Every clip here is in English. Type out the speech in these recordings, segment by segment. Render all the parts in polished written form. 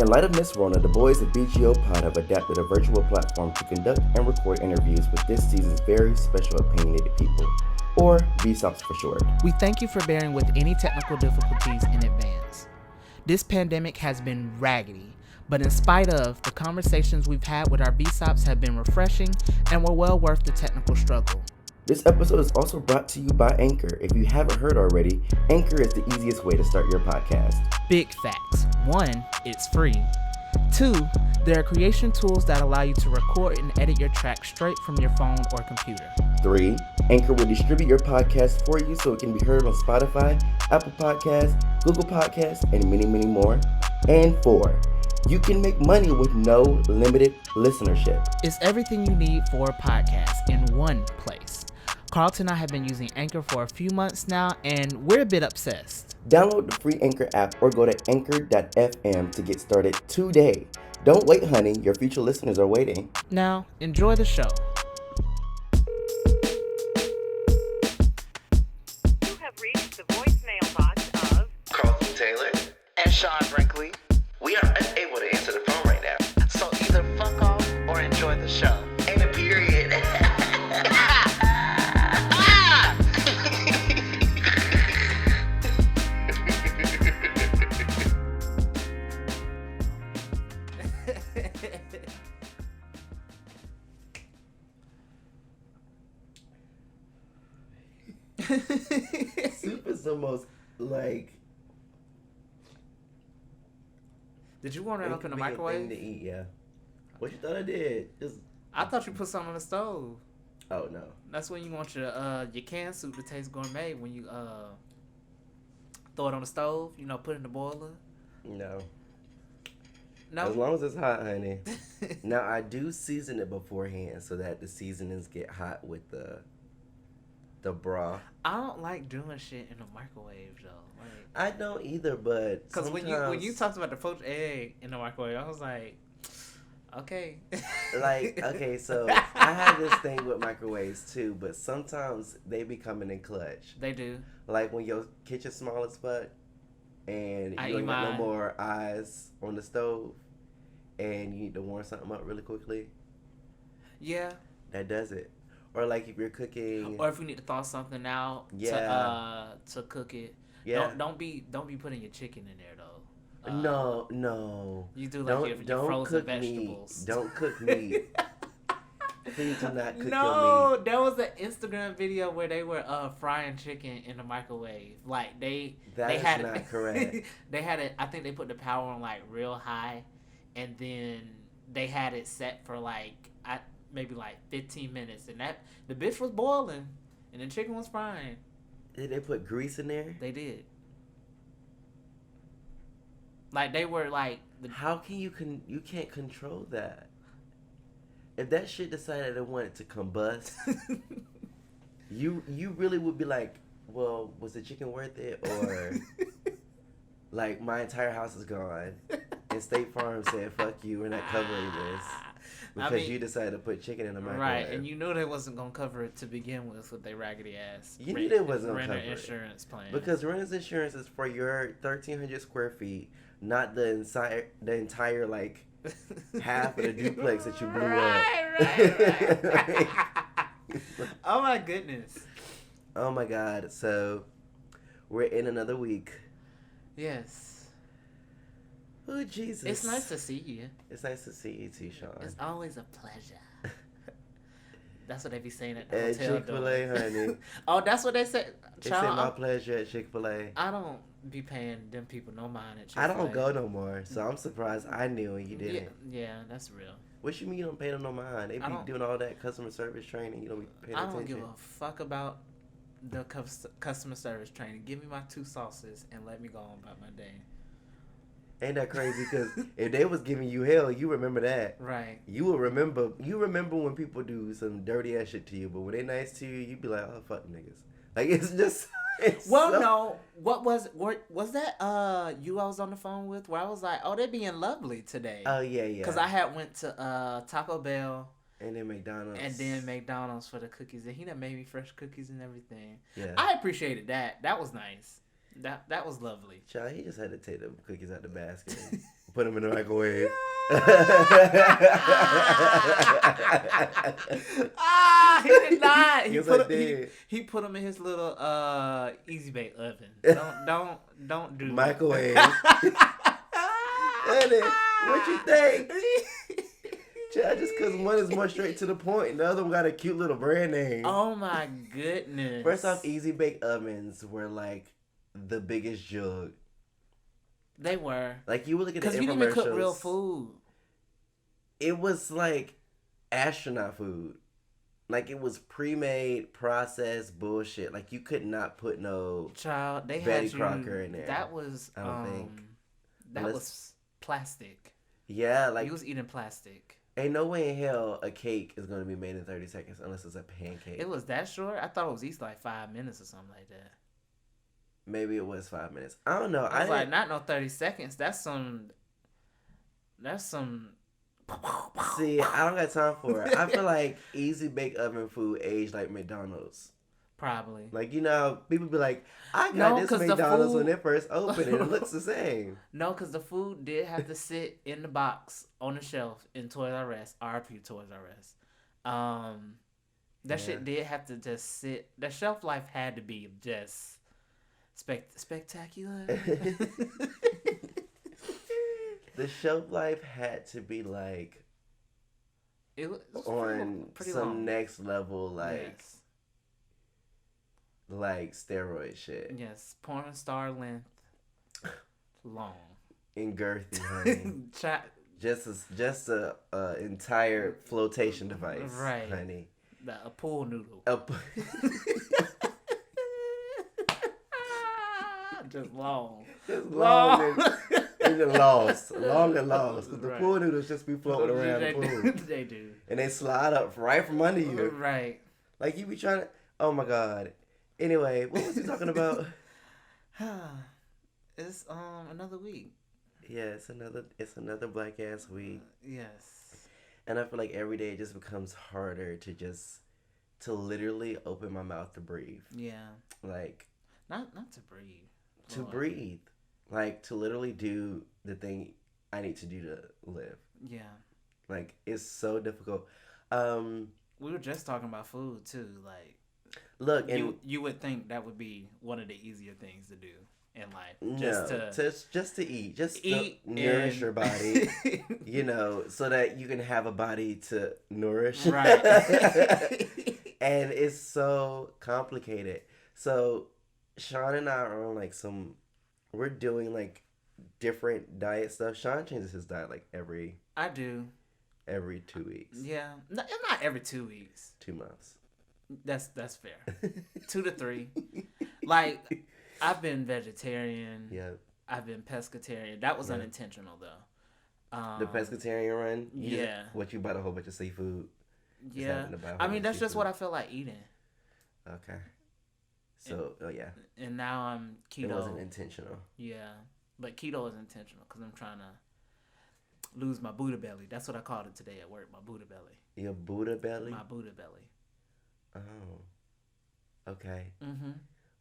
In light of Miss Rona, the boys at BGO Pod have adapted a virtual platform to conduct and record interviews with this season's very special opinionated people, or VSOPs for short. We thank you for bearing with any technical difficulties in advance. This pandemic has been raggedy, but in spite of, the conversations we've had with our VSOPs have been refreshing and were well worth the technical struggle. This episode is also brought to you by Anchor. If you haven't heard already, Anchor is the easiest way to start your podcast. Big facts. 1, it's free. 2, there are creation tools that allow you to record and edit your track straight from your phone or computer. 3, Anchor will distribute your podcast for you so it can be heard on Spotify, Apple Podcasts, Google Podcasts, and many, many more. And 4, you can make money with no limited listenership. It's everything you need for a podcast in one place. Carlton and I have been using Anchor for a few months now, and we're a bit obsessed. Download the free Anchor app or go to anchor.fm to get started today. Don't wait, honey. Your future listeners are waiting. Now, enjoy the show. You have reached the voicemail box of Carlton Taylor And Sean Brinkley. We are unable to answer the phone right now. So either fuck off or enjoy the show. Ain't a period. Soup is the most, like... Did you warm it up in the microwave? Thing to eat, yeah. What you thought I did? I thought you put something on the stove. Oh, no. That's when you want your canned soup to taste gourmet, when you throw it on the stove, put it in the boiler. No. No. As long as it's hot, honey. Now, I do season it beforehand so that the seasonings get hot with the broth. I don't like doing shit in the microwave though. I don't either, but because when you talked about the poached egg in the microwave, I was like, okay. Okay, so I have this thing with microwaves too, but sometimes they be coming in clutch. They do. Like when your kitchen's small as fuck, and you don't got no more eyes on the stove, and you need to warm something up really quickly. Yeah. That does it. Or like if you're cooking, or if you need to thaw something out, to cook it. Yeah. Don't be putting your chicken in there though. No. You do like your frozen vegetables. Don't cook meat. Please do not cook your meat. There was an Instagram video where they were frying chicken in the microwave. Like they had not correct. They had it. I think they put the power on like real high, and then they had it set for maybe like 15 minutes, and that the bitch was boiling, and the chicken was frying. Did they put grease in there? They did. Like they were like. How can you can't control that? If that shit decided it wanted to combust, you really would be like, well, was the chicken worth it, or like my entire house is gone, and State Farm said, "Fuck you, we're not covering this." Because you decided to put chicken in the microwave. Right, and you knew they wasn't going to cover it to begin with their raggedy ass. You knew they wasn't going to cover insurance plan. Because renter's insurance is for your 1,300 square feet, not the entire like, half of the duplex that you blew up. Right. Oh, my goodness. Oh, my God. So, we're in another week. Yes. Oh, Jesus. It's nice to see you. It's nice to see you too, Sean. It's always a pleasure. That's what they be saying at the hotel. Chick-fil-A, honey. Oh, that's what they say. They say my pleasure at Chick-fil-A. I don't be paying them people no mind at Chick-fil-A. I don't go no more, so I'm surprised I knew and you didn't. Yeah, that's real. What you mean you don't pay them no mind? They be doing all that customer service training. You don't be paying attention. I don't give a fuck about the customer service training. Give me my 2 sauces and let me go on about my day. Ain't that crazy? Because if they was giving you hell, you remember that. Right. You will remember. You remember when people do some dirty ass shit to you, but when they nice to you, you be like, oh, fuck niggas. Like, it's just... No. What was that you I was on the phone with where I was like, oh, they being lovely today. Oh, yeah. Because I had went to Taco Bell. And then McDonald's for the cookies. And he done made me fresh cookies and everything. Yeah. I appreciated that. That was nice. That was lovely. Child, he just had to take the cookies out the basket and Put them in the microwave. He did not. Yes, I did. He put them in his little easy bake oven. Don't do Microwave. Honey, what you think? Child, just because one is more straight to the point, and the other one got a cute little brand name. Oh my goodness. First off, easy bake ovens were like the biggest jug. They were. Like you would look at the infomercials. Because you didn't even cook real food. It was like astronaut food. Like it was pre-made, processed bullshit. Like you could not put no Child, they Betty had you, Crocker in there. That was I don't think. That Unless- was plastic. Yeah, like You was eating plastic. ain't no way in hell a cake is gonna be made in 30 seconds unless it's a pancake. It was that short? I thought it was at least like 5 minutes or something like that. Maybe it was 5 minutes. I don't know. I was like, didn't- not no 30 seconds. That's some. See, I don't got time for it. I feel like easy bake oven food aged like McDonald's. Probably. Like, you know, people be like, I No, got 'cause this the McDonald's when food- it first opened and it looks the same. No, because the food did have to sit in the box on the shelf in Toys R Us. RP Toys R Us. That Yeah. shit did have to just sit. The shelf life had to be just spectacular. The shelf life had to be like It was on pretty some long. next level, like Yes. like steroid shit. Yes, porn star length, long. In girthy, honey. just a entire flotation device, Right. honey. A pool noodle. Just long. Just long and lost. Long and lost. 'Cause the Right. pool noodles just be floating around the pool. They do. And they slide up right from under you. Right. Like you be trying to, oh my God. Anyway, what was he talking about? It's another week. Yeah, it's another black ass week. Yes. And I feel like every day it just becomes harder to literally open my mouth to breathe. Yeah. Like Not to breathe. to Lord. breathe. Like to literally do the thing I need to do to live. Yeah. Like it's so difficult. We were just talking about food too. Like Look, and you would think that would be one of the easier things to do in life. just to eat, just eat to nourish and- your body, you know, so that you can have a body to nourish. Right. And it's so complicated. So Sean and I are on like we're doing like different diet stuff. Sean changes his diet like every I do. 2 weeks. Yeah. Not every 2 weeks. 2 months. That's fair. 2 to 3. Like I've been vegetarian. Yeah. I've been pescatarian. That was Yeah. unintentional though. The pescatarian run? Yeah. You bought a whole bunch of seafood? Yeah. happened to buy a I whole mean, bunch of that's just seafood. what I feel like eating. Okay. So, yeah. And now I'm keto. It wasn't intentional. Yeah. But keto is intentional because I'm trying to lose my Buddha belly. That's what I called it today at work, my Buddha belly. Your Buddha belly? My Buddha belly. Oh. Okay. Mm-hmm.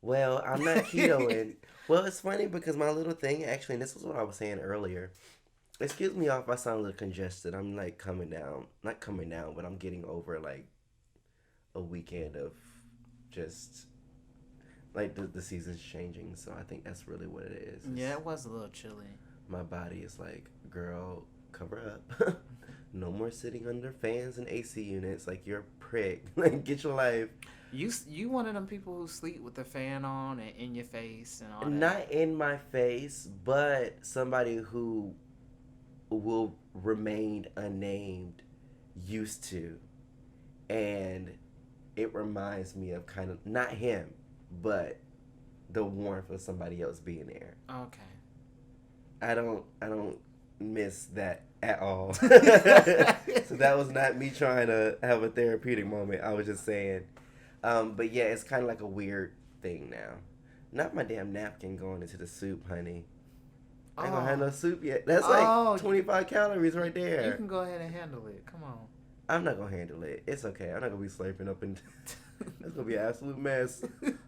Well, I'm not ketoing. Well, it's funny because my little thing, actually, and this is what I was saying earlier. Excuse me if I sound a little congested. I'm like coming down. Not coming down, but I'm getting over like a weekend of just like the season's changing. So I think that's really what it is. Yeah, it was a little chilly. My body is like, girl, cover up. No more sitting under fans and AC units. Like, you're a prick. Like, get your life. You one of them people who sleep with the fan on and in your face and all that. Not in my face, but somebody who will remain unnamed used to. And it reminds me of kind of, not him, but the warmth of somebody else being there. Okay. I don't miss that at all. So that was not me trying to have a therapeutic moment. I was just saying. But yeah, it's kind of like a weird thing now. Not my damn napkin going into the soup, honey. I ain't gonna have no soup yet. That's like 25 calories right there. You can go ahead and handle it. Come on. I'm not gonna handle it. It's okay. I'm not gonna be slurping up and it's gonna be an absolute mess.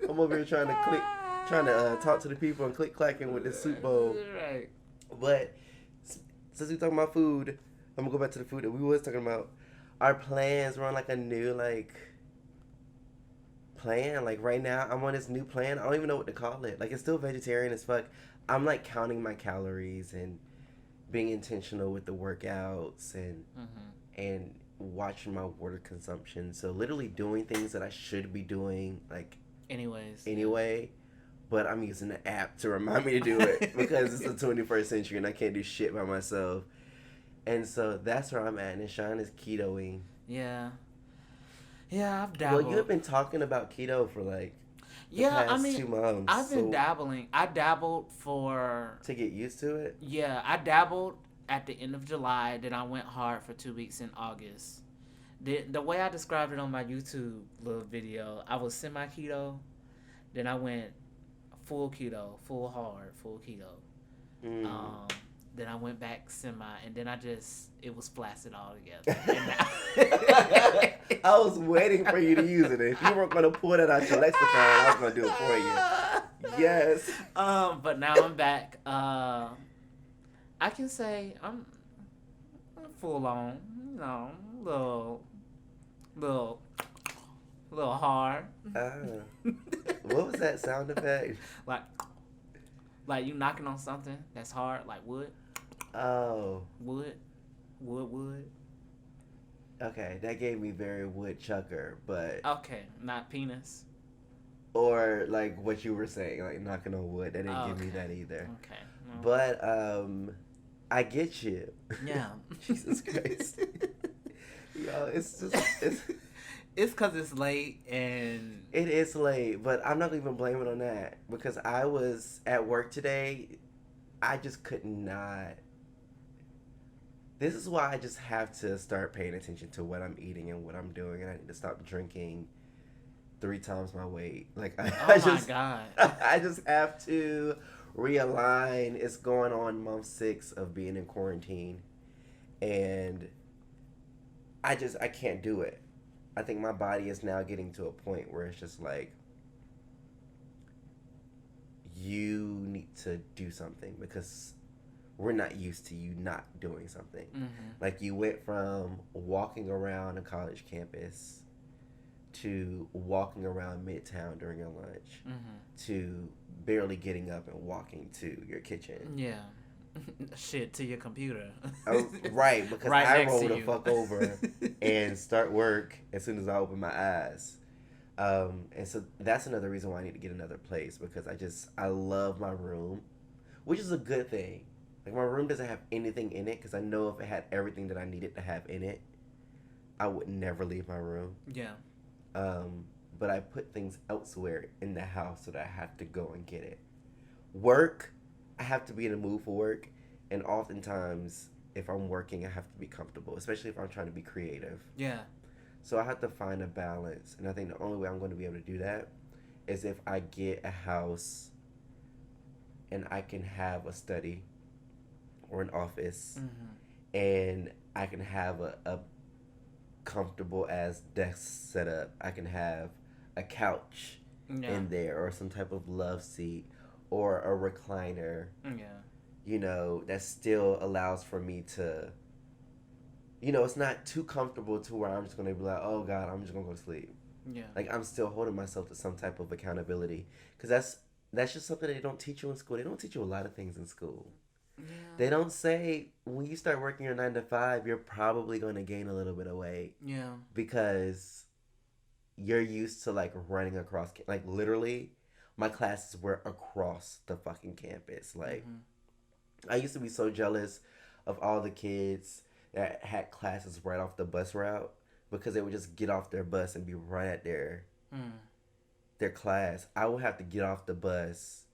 I'm over here trying to talk to the people and click clacking with this soup bowl. Right. But since we talking about food, I'm gonna go back to the food that we was talking about. Our plans. We're on like a new like plan. Like right now, I'm on this new plan. I don't even know what to call it. Like it's still vegetarian as fuck. I'm like counting my calories and being intentional with the workouts and watching my water consumption. So literally doing things that I should be doing like anyway. But I'm using the app to remind me to do it because it's the 21st century and I can't do shit by myself. And so that's where I'm at. And Sean is ketoing. Yeah. Yeah, I've dabbled. Well, you have been talking about keto for like the past 2 months. I've been dabbling. I dabbled to get used to it. Yeah, I dabbled at the end of July. Then I went hard for 2 weeks in August. The way I described it on my YouTube little video, I was semi keto. Then I went full keto, full hard, full keto. Then I went back semi, and then it was flaccid all together. I was waiting for you to use it. If you weren't going to pull that out your lexicon, I was going to do it for you. Yes. But now I'm back. I can say I'm full on, little hard. What was that sound effect? Like you knocking on something that's hard, like wood. Oh. Wood. Okay, that gave me very woodchucker, but... Okay, not penis. Or, like, what you were saying, like, knocking on wood. That didn't give me that either. Okay. But, I get you. Yeah. Jesus Christ. Yo, it's just... It's because it's late and... It is late, but I'm not even blaming on that. Because I was at work today, I just could not... This is why I just have to start paying attention to what I'm eating and what I'm doing. And I need to stop drinking 3 times my weight. Like, my God. I just have to realign. It's going on month 6 of being in quarantine. And I can't do it. I think my body is now getting to a point where it's just like, you need to do something because we're not used to you not doing something. Like you went from walking around a college campus to walking around Midtown during your lunch to barely getting up and walking to your kitchen. Yeah. Shit, to your computer. Right, because right I next roll to the you. fuck over and start work as soon as I open my eyes. And so that's another reason why I need to get another place because I love my room, which is a good thing. Like my room doesn't have anything in it because I know if it had everything that I needed to have in it, I would never leave my room. Yeah. But I put things elsewhere in the house so that I have to go and get it. Work, I have to be in the mood for work, and oftentimes if I'm working, I have to be comfortable, especially if I'm trying to be creative. Yeah. So I have to find a balance, and I think the only way I'm going to be able to do that is if I get a house and I can have a study or an office, and I can have a comfortable as desk set up. I can have a couch in there or some type of love seat or a recliner. Yeah. You know, that still allows for me to, you know, it's not too comfortable to where I'm just going to be like, oh God, I'm just going to go to sleep. Yeah. Like I'm still holding myself to some type of accountability because that's just something they don't teach you in school. They don't teach you a lot of things in school. Yeah. They don't say when you start working your 9 to 5, you're probably going to gain a little bit of weight. Yeah. Because you're used to like running across, like literally my classes were across the fucking campus. Like I used to be so jealous of all the kids that had classes right off the bus route because they would just get off their bus and be right at their class. I would have to get off the bus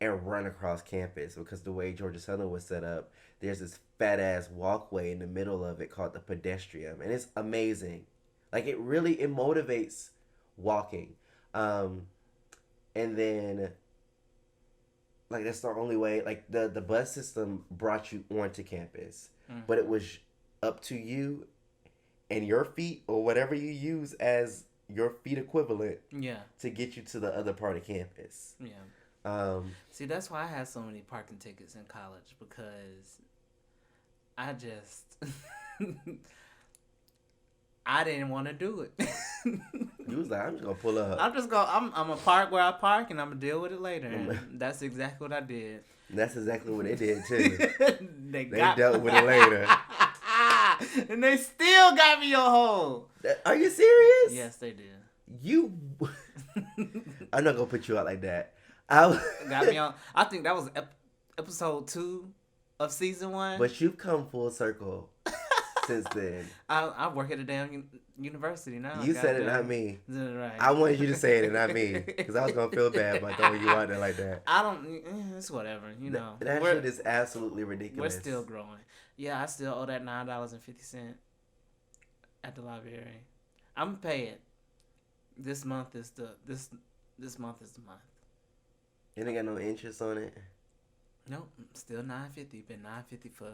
and run across campus because the way Georgia Southern was set up, there's this fat ass walkway in the middle of it called the pedestrian, and it's amazing. Like it motivates walking. And then like that's the only way, like the bus system brought you onto campus, but it was up to you and your feet or whatever you use as your feet equivalent to get you to the other part of campus. See, that's why I had so many parking tickets in college because I just I didn't want to do it. You was like, I'm just gonna pull up. I'm gonna park where I park and I'm gonna deal with it later. And that's exactly what I did. That's exactly what they did too. they dealt with it later. And they still got me on hold. Are you serious? Yes, they did. You. I'm not gonna put you out like that. I got me on. I think that was episode 2 of season 1. But you've come full circle since then. I work at a damn university now. You said it, not me. Right. I wanted you to say it and not me, because I was gonna feel bad by throwing you out there like that. I don't. It's whatever. You know. That shit is absolutely ridiculous. We're still growing. Yeah, I still owe that $9.50 at the library. I'm paying. This month is the month. You ain't got no interest on it. Nope, still $9.50. Been $9.50 for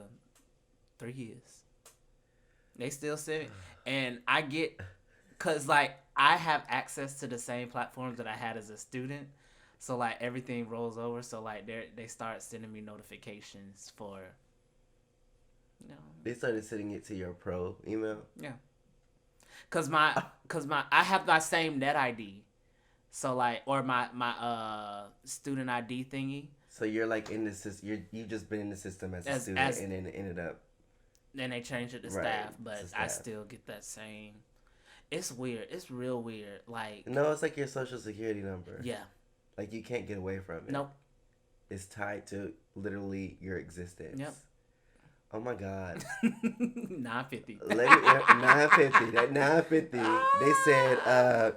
3 years. They still send it, and I get, cause like I have access to the same platforms that I had as a student, so like everything rolls over. So like they start sending me notifications for. You know. They started sending it to your pro email. Yeah. Cause I have my same net ID, so like or my student ID thingy. So you're like in the system. You've just been in the system as a student, and then it ended up. Then they changed it to staff, but I still get that same. It's weird. It's real weird. Like no, it's like your social security number. Yeah. Like you can't get away from it. Nope. It's tied to literally your existence. Yep. Oh my God. $9.50. $9.50. That $9.50. They said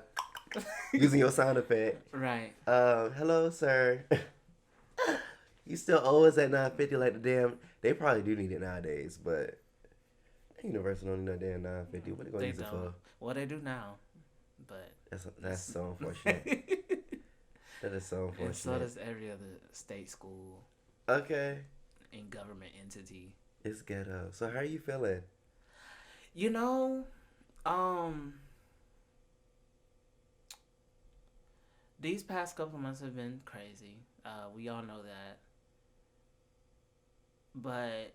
using your sound effect. Right. Hello, sir. You still owe us that $9.50 like the damn. They probably do need it nowadays, but Universal don't need no damn $9.50. What they gonna use it for? Well, they do now, but that's so unfortunate. That is so unfortunate. And so does every other state school. Okay. And government entity. It's ghetto. So how are you feeling? You know, these past couple months have been crazy. We all know that. But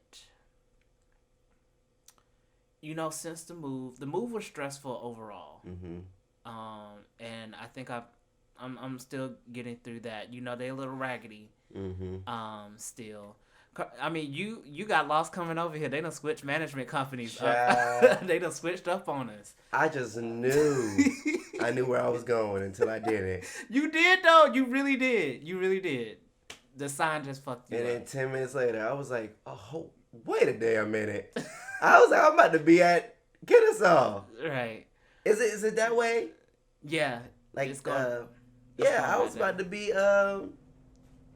you know, since the move was stressful overall. Mm-hmm. And I think I'm still getting through that. You know, they're a little raggedy. Mm-hmm. Still. I mean, you got lost coming over here. They done switched management companies up. They done switched up on us. I just knew. I knew where I was going until I did it. You did, though. You really did. You really did. The sign just fucked you and up. then 10 minutes later, I was like, oh, wait a damn minute. I was like, I'm about to be at Kennesaw. Right. Is it that way? Yeah. Like, it's going, I was about to be, yeah,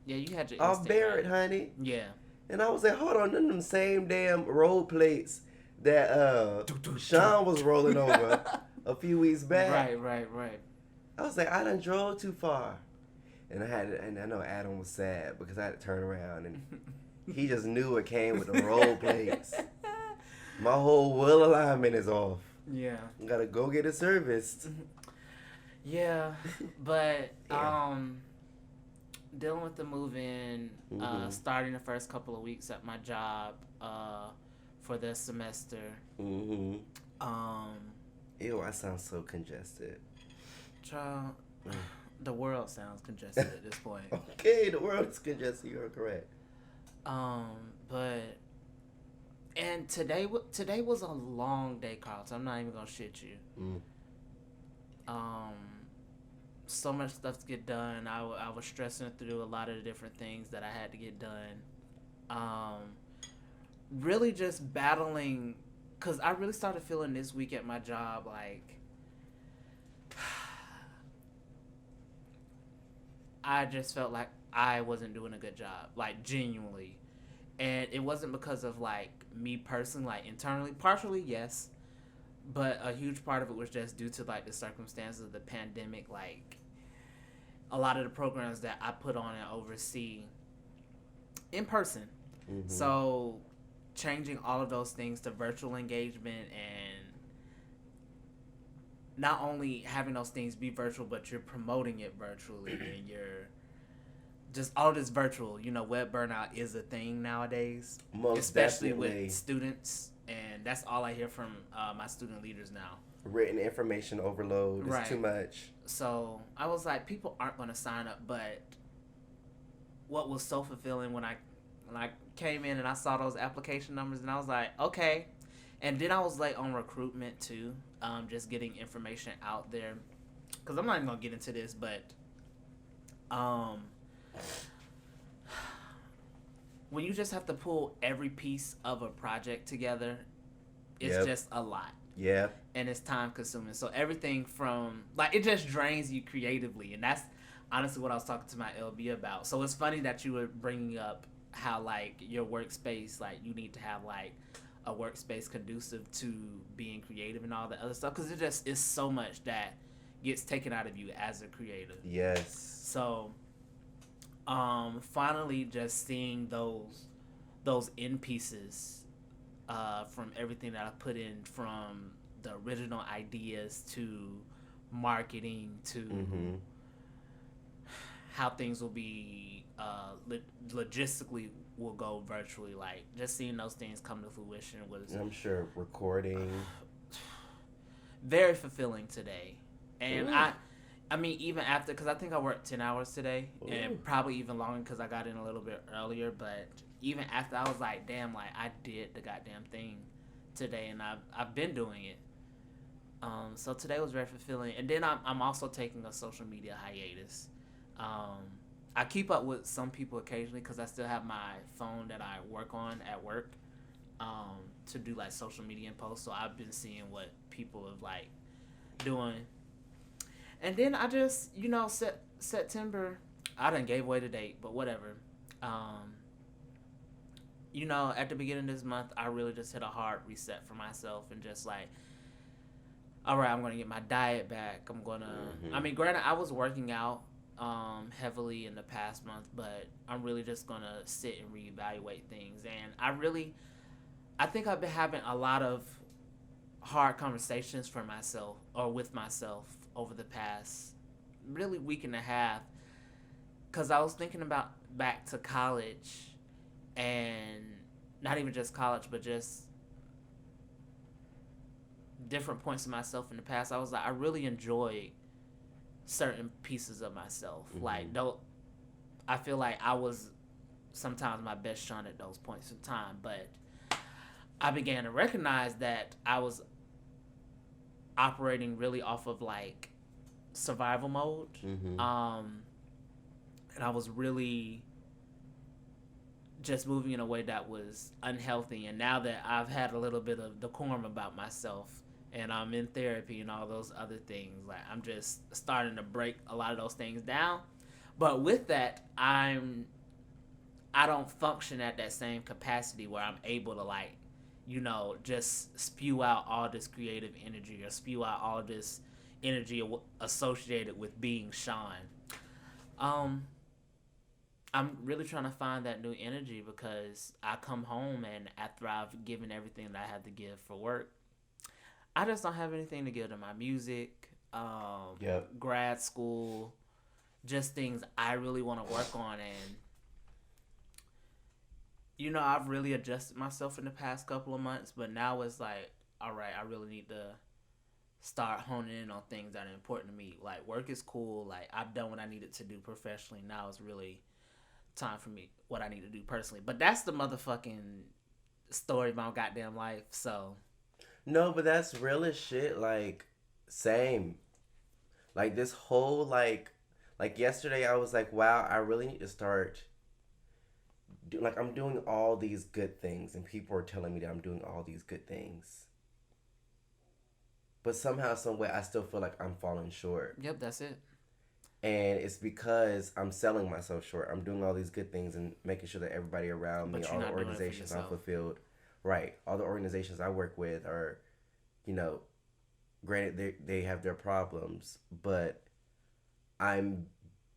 you had your off Barrett, honey. Yeah. And I was like, hold on, them same damn road plates that Sean was rolling over a few weeks back. Right. I was like, I done drove too far. And I know Adam was sad because I had to turn around and he just knew it came with the road plates. My whole wheel alignment is off. Yeah. Gotta go get it serviced. Yeah, but dealing with the move-in, starting the first couple of weeks at my job for this semester. Mm-hmm. Ew, I sound so congested. Child, the world sounds congested at this point. Okay, the world is congested. You're correct. But and today was a long day, Carlton. I'm not even gonna shit you. So much stuff to get done. I was stressing through a lot of the different things that I had to get done. Really just battling, because I really started feeling this week at my job like I just felt like I wasn't doing a good job, like genuinely. And it wasn't because of like me personally, like internally, partially yes, but a huge part of it was just due to like the circumstances of the pandemic. Like a lot of the programs that I put on and oversee in person. Mm-hmm. So changing all of those things to virtual engagement and not only having those things be virtual, but you're promoting it virtually and you're just all this virtual, web burnout is a thing nowadays, Most especially definitely. with students, and that's all I hear from my student leaders now. Written information overload is Right. too much. So I was like, people aren't going to sign up, but what was so fulfilling when I came in and I saw those application numbers, and I was like, okay. And then I was like on recruitment too, just getting information out there, because I'm not even gonna get into this, but when you just have to pull every piece of a project together, it's Yep. just a lot. Yeah. And it's time consuming. So everything from it just drains you creatively, and that's honestly what I was talking to my LB about. So it's funny that you were bringing up how your workspace, you need to have a workspace conducive to being creative and all the other stuff, because it just is so much that gets taken out of you as a creative. Yes. So finally just seeing those end pieces from everything that I put in, from the original ideas to marketing to how things will be logistically will go virtually. Just seeing those things come to fruition was I'm sure recording. very fulfilling today. And Ooh. I mean, even after, because I think I worked 10 hours today, Ooh. and probably even longer because I got in a little bit earlier, but even after, I was like, damn, I did the goddamn thing today, and I've been doing it. So today was very fulfilling. And then I'm also taking a social media hiatus. I keep up with some people occasionally because I still have my phone that I work on at work to do social media and posts. So I've been seeing what people have doing. And then I just, September, I done gave away the date, but whatever. At the beginning of this month, I really just hit a hard reset for myself and just all right, I'm going to get my diet back. I'm going to, I mean, granted, I was working out heavily in the past month, but I'm really just going to sit and reevaluate things. And I think I've been having a lot of hard conversations for myself or with myself over the past really week and a half, because I was thinking about back to college, and not even just college, but just different points of myself in the past. I was like, I really enjoyed certain pieces of myself. I feel like I was sometimes my best shine at those points in time, but I began to recognize that I was operating really off of survival mode. And I was really just moving in a way that was unhealthy. And now that I've had a little bit of decorum about myself, and I'm in therapy and all those other things, I'm just starting to break a lot of those things down. But with that, I don't function at that same capacity where I'm able to just spew out all this creative energy or spew out all this energy associated with being Sean. I'm really trying to find that new energy, because I come home and after I've given everything that I had to give for work, I just don't have anything to give to my music, grad school, just things I really want to work on. And I've really adjusted myself in the past couple of months, but now it's all right, I really need to start honing in on things that are important to me. Work is cool. I've done what I needed to do professionally. Now it's really time for me, what I need to do personally. But that's the motherfucking story of my goddamn life. So no, but that's real as shit. Same. This whole yesterday, I was like, wow, I really need to start. I'm doing all these good things, and people are telling me that I'm doing all these good things. But somehow, some way, I still feel like I'm falling short. Yep, that's it. And it's because I'm selling myself short. I'm doing all these good things and making sure that everybody around me, all the organizations I'm fulfilled. Right. All the organizations I work with are, granted, they have their problems, but I'm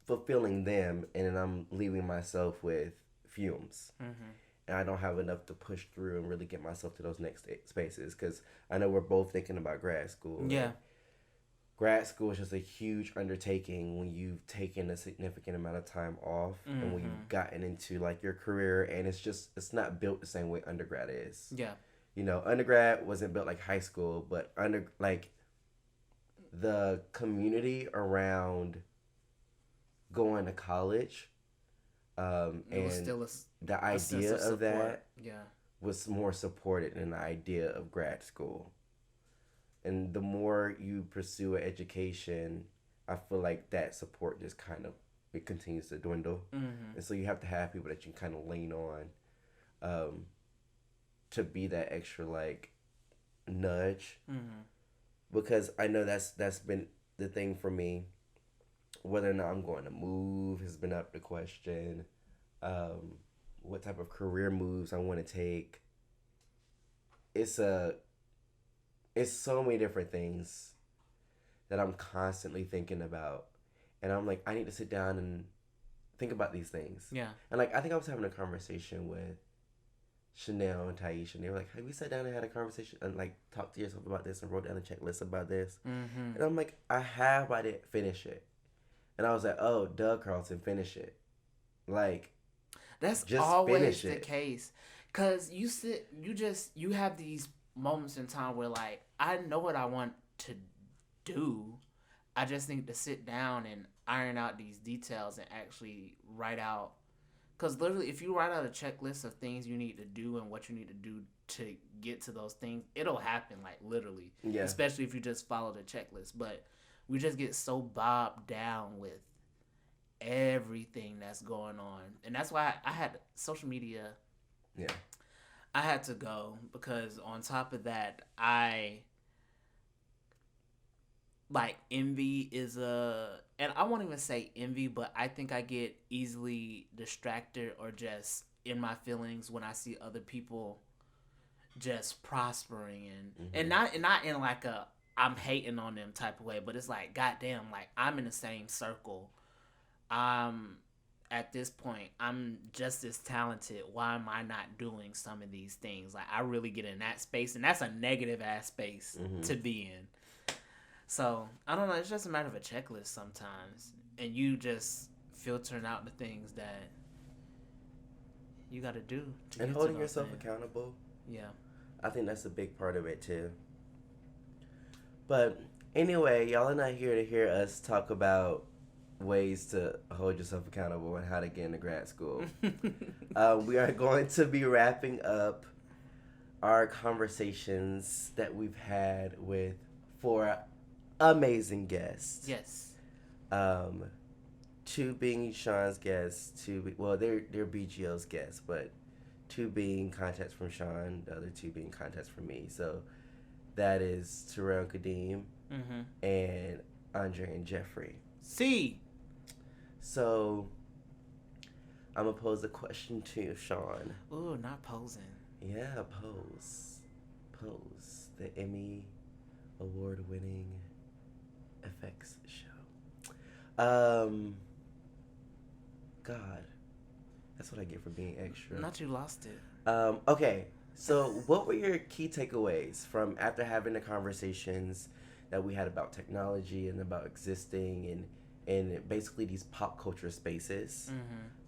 fulfilling them, and then I'm leaving myself with fumes. And I don't have enough to push through and really get myself to those next spaces, because I know we're both thinking about grad school. Yeah. grad school is just a huge undertaking when you've taken a significant amount of time off and when you've gotten into like your career, and it's not built the same way undergrad is. Yeah. You know, undergrad wasn't built like high school, but the community around going to college, It was and still the a sense idea of of support. that Yeah. was more supported than the idea of grad school. And the more you pursue an education, I feel like that support just kind of it continues to dwindle, and so you have to have people that you can kind of lean on, to be that extra like nudge, because I know that's been the thing for me. Whether or not I'm going to move has been up to question. What type of career moves I want to take. It's so many different things that I'm constantly thinking about, and I'm like, I need to sit down and think about these things. Yeah. And like, I think I was having a conversation with Chanel and Taisha, and they were like, "Have we sat down and had a conversation and like talked to yourself about this and wrote down a checklist about this?" And I'm like, I have, but I didn't finish it. And I was like, "Oh, Doug Carlson, finish it." Like, That's just always finish the it. case. Cause you have these moments in time where like I know what I want to do. I just need to sit down and iron out these details and actually write out. Cause literally, if you write out a checklist of things you need to do and what you need to do to get to those things, it'll happen. Like literally, Yeah. Especially if you just follow the checklist. But we just get so bogged down with everything that's going on, and that's why I had social media. Yeah. I had to go because on top of that, I like envy and I won't even say envy, but I think I get easily distracted or just in my feelings when I see other people just prospering and not in like a I'm hating on them type of way, but it's like goddamn, like I'm in the same circle. At this point, I'm just as talented. Why am I not doing some of these things? Like, I really get in that space, and that's a negative ass space to be in. So, I don't know. It's just a matter of a checklist sometimes. And you just filtering out the things that you got to do. And holding yourself accountable. Yeah. I think that's a big part of it, too. But anyway, y'all are not here to hear us talk about ways to hold yourself accountable and how to get into grad school. We are going to be wrapping up our conversations that we've had with 4 amazing guests. Yes. 2 being Sean's guests, they're BGL's guests, but 2 being contacts from Sean, the other 2 being contacts from me. So that is Tyrell and Kadeem, and Andre and Jeffrey. C. So, I'm going to pose a question to you, Sean. Ooh, not posing. Yeah, pose. The Emmy award-winning effects show. God. That's what I get for being extra. Not you lost it. Okay, so what were your key takeaways from after having the conversations that we had about technology and about existing and basically these pop culture spaces,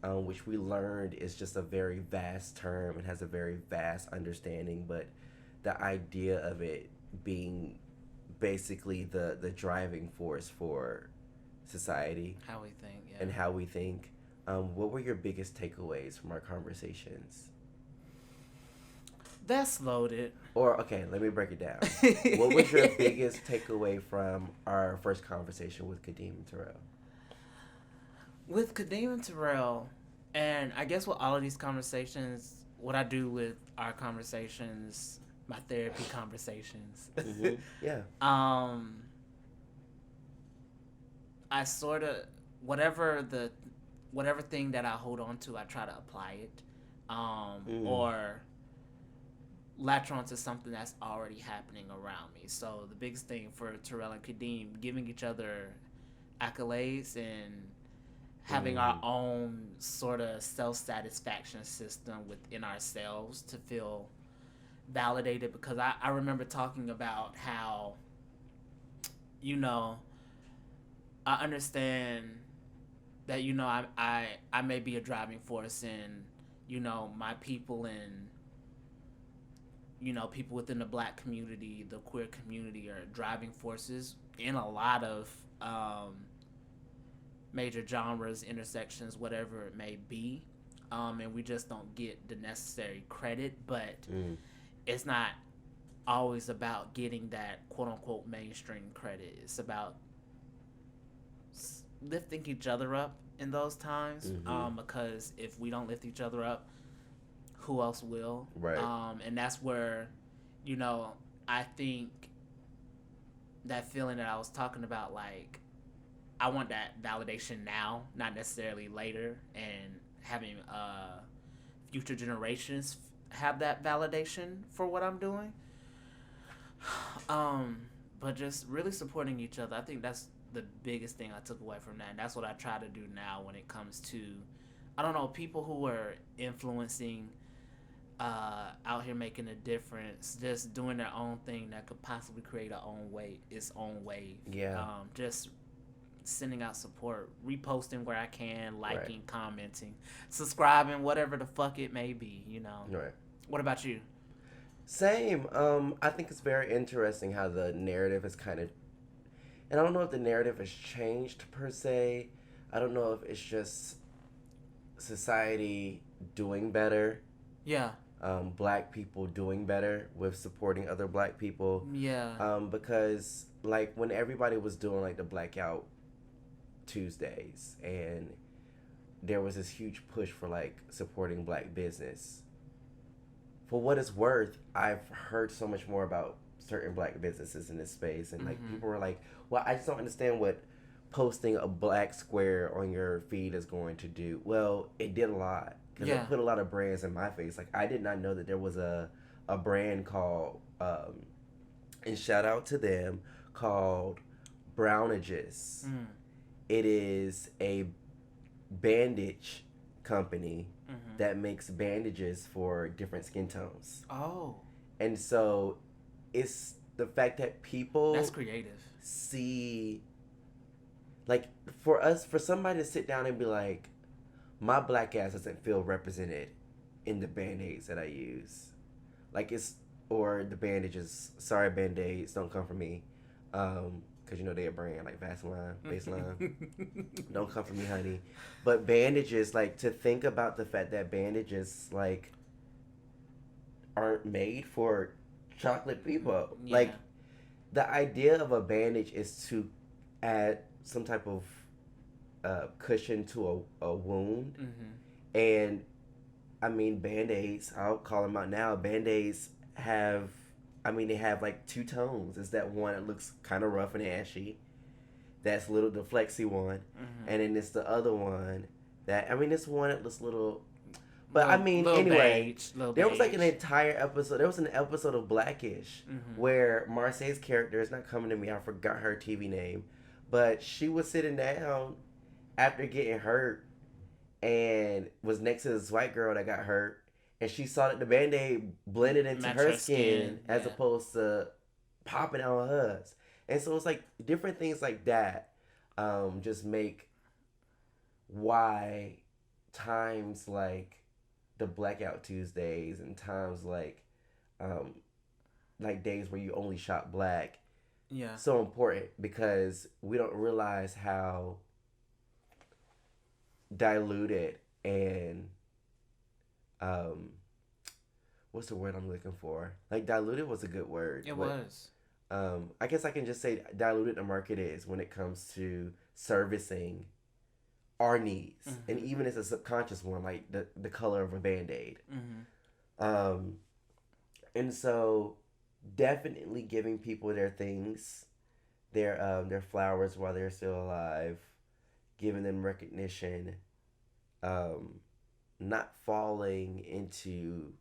which we learned is just a very vast term and has a very vast understanding, but the idea of it being basically the driving force for society, How we think, yeah. and how we think. What were your biggest takeaways from our conversations? That's loaded. Or, okay, let me break it down. What was your biggest takeaway from our first conversation with Kadeem and Tyrell? With Kadeem and Tyrell, and I guess with all of these conversations, what I do with our conversations, my therapy conversations, Yeah. I sort of, whatever thing that I hold on to, I try to apply it, or latch on to something that's already happening around me. So the biggest thing for Tyrell and Kadeem, giving each other accolades and having our own sort of self-satisfaction system within ourselves to feel validated, because I remember talking about how you know, I understand that, you know, I may be a driving force in, you know, my people and, you know, people within the black community, the queer community are driving forces in a lot of major genres, intersections, whatever it may be. And we just don't get the necessary credit, but it's not always about getting that quote unquote mainstream credit. It's about lifting each other up in those times, because if we don't lift each other up, who else will? Right. And that's where, you know, I think that feeling that I was talking about, like, I want that validation now, not necessarily later, and having future generations have that validation for what I'm doing. But just really supporting each other. I think that's the biggest thing I took away from that, and that's what I try to do now when it comes to, I don't know, people who are influencing, out here making a difference, just doing their own thing that could possibly create its own wave. Yeah. Just sending out support, reposting where I can, liking, commenting, subscribing, whatever the fuck it may be, you know. Right. What about you? Same. I think it's very interesting how the narrative is kind of, and I don't know if the narrative has changed per se. I don't know if it's just society doing better. Yeah. Black people doing better with supporting other black people. Yeah. Because like when everybody was doing like the Blackout Tuesdays and there was this huge push for like supporting black business. For what it's worth, I've heard so much more about certain black businesses in this space, and like people were like, well, I just don't understand what posting a black square on your feed is going to do. Well, it did a lot, because it put a lot of brands in my face. Like, I did not know that there was a brand called, and shout out to them, called Brownages. It is a bandage company that makes bandages for different skin tones. Oh. And so it's the fact that people, that's creative, see, like, for somebody to sit down and be like, my black ass doesn't feel represented in the Band-Aids that I use. Like, or the bandages, sorry, Band-Aids, don't come for me. Because, you know, they're a brand, like Vaseline, Baseline. Don't come for me, honey. But bandages, like, to think about the fact that bandages, like, aren't made for chocolate people. Yeah. Like, the idea of a bandage is to add some type of cushion to a wound. And, I mean, Band-Aids, I'll call them out now, Band-Aids have... they have like two tones. It's that one that looks kind of rough and ashy. That's little, the flexy one. And then it's the other one that, this one that looks little, but anyway, there was like an entire episode. There was an episode of Blackish where Marseille's character, is not coming to me, I forgot her TV name, but she was sitting down after getting hurt and was next to this white girl that got hurt. And she saw that the Band-Aid blended into her skin as opposed to popping on hers. And so it's like different things like that just make why times like the Blackout Tuesdays and times like days where you only shop black so important, because we don't realize how diluted and what's the word I'm looking for? Like, diluted was a good word. It was. I guess I can just say diluted the market is when it comes to servicing our needs. And even as a subconscious one, like the color of a Band-Aid. And so definitely giving people their things, their flowers while they're still alive, giving them recognition, not falling into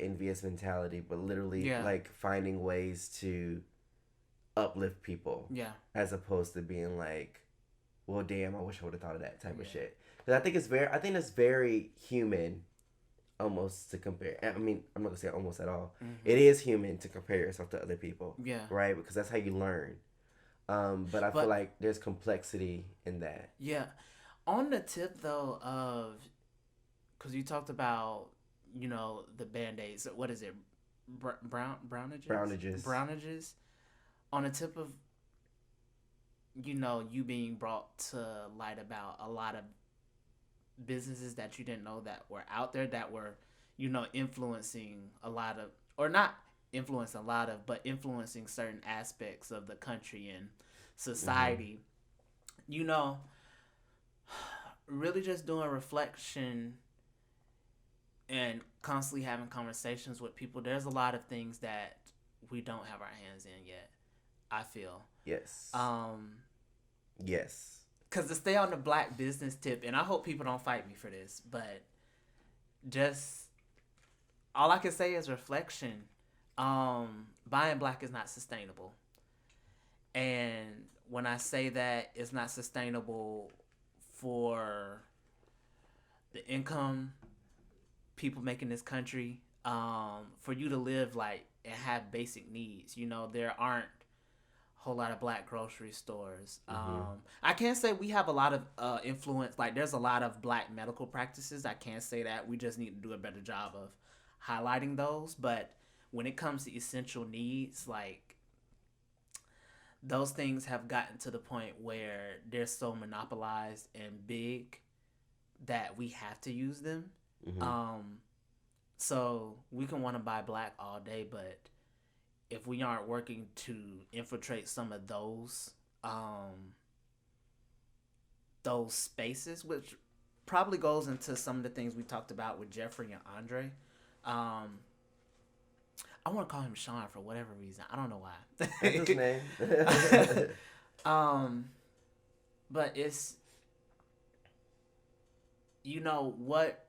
envious mentality, but literally like finding ways to uplift people, as opposed to being like, well, damn, I wish I would have thought of that type of shit. Because I think that's very human almost to compare. I mean, I'm not gonna say almost at all. Mm-hmm. It is human to compare yourself to other people. Yeah. Right, because that's how you learn. But I feel like there's complexity in that. Yeah. On the tip though of, because you talked about, the Band-Aids. What is it? Brownages. Brownages. On the tip of, you being brought to light about a lot of businesses that you didn't know that were out there that were, influencing a lot of, or not influencing a lot of, but influencing certain aspects of the country and society. Really just doing reflection and constantly having conversations with people. There's a lot of things that we don't have our hands in yet, I feel. Yes. Yes. Because to stay on the black business tip, and I hope people don't fight me for this, but just all I can say is reflection. Buying black is not sustainable. And when I say that, it's not sustainable for the income people make in this country, for you to live like and have basic needs. There aren't a whole lot of black grocery stores. I can't say we have a lot of influence. Like, there's a lot of black medical practices. I can't say that. We just need to do a better job of highlighting those. But when it comes to essential needs, like, those things have gotten to the point where they're so monopolized and big that we have to use them. So we can want to buy black all day, but if we aren't working to infiltrate some of those spaces, which probably goes into some of the things we talked about with Jeffrey and Andre. I want to call him Sean for whatever reason. I don't know why. That's his name. But it's, what,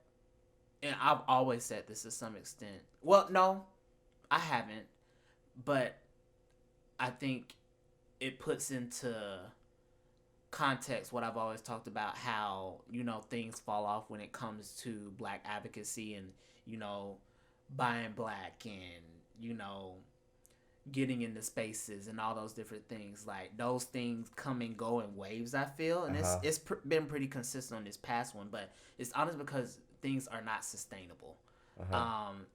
and I've always said this to some extent. Well, no, I haven't. But I think it puts into context what I've always talked about, how, things fall off when it comes to black advocacy and, buying black and, getting into spaces and all those different things. Like, those things come and go in waves, I feel. And it's been pretty consistent on this past one, but it's honest because things are not sustainable.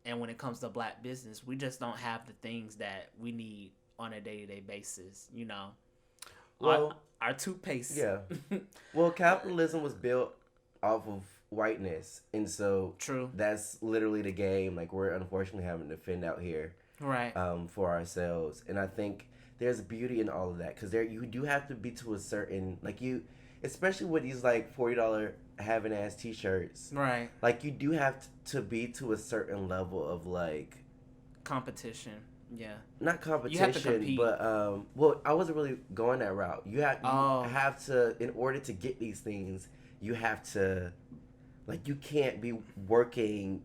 And when it comes to black business, we just don't have the things that we need on a day-to-day basis, Well, our toothpaste. Yeah. Well, capitalism was built off of whiteness, and so True. That's literally the game. Like, we're unfortunately having to fend out here, right? For ourselves, and I think there's beauty in all of that, because you do have to be to a certain, like, especially with these like $40 having ass t-shirts, right? Like, you do have to be to a certain level of like competition. Yeah. Not competition, you have to compete. But well, I wasn't really going that route. You have to, in order to get these things, you have to, like, you can't be working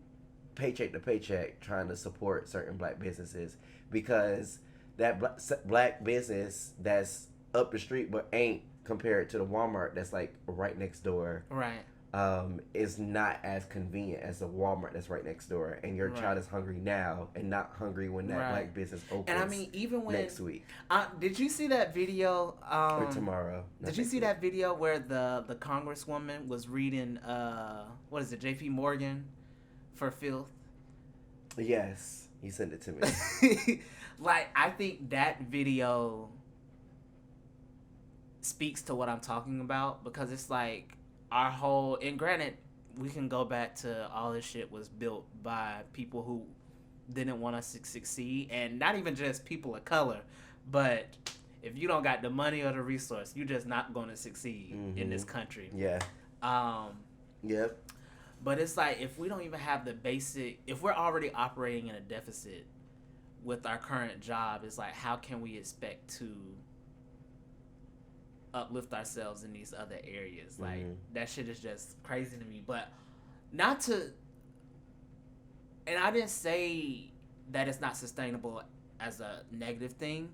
paycheck to paycheck trying to support certain black businesses, because that black business that's up the street but ain't compared to the Walmart that's like right next door, right, is not as convenient as the Walmart that's right next door, and your child is hungry now and not hungry when that black business opens. And I mean, even when next week. Did you see that video? Or tomorrow. Did you see that video where the congresswoman was reading what is it, J.P. Morgan for filth? Yes, he sent it to me. Like, I think that video speaks to what I'm talking about, because it's like our whole, and granted, we can go back to all this shit was built by people who didn't want us to succeed, and not even just people of color, but if you don't got the money or the resource, you're just not going to succeed in this country. Yeah. Yep. But it's like, if we don't even have the basic, if we're already operating in a deficit with our current job, it's like, how can we expect to uplift ourselves in these other areas? Like, that shit is just crazy to me. But not to, and I didn't say that it's not sustainable as a negative thing.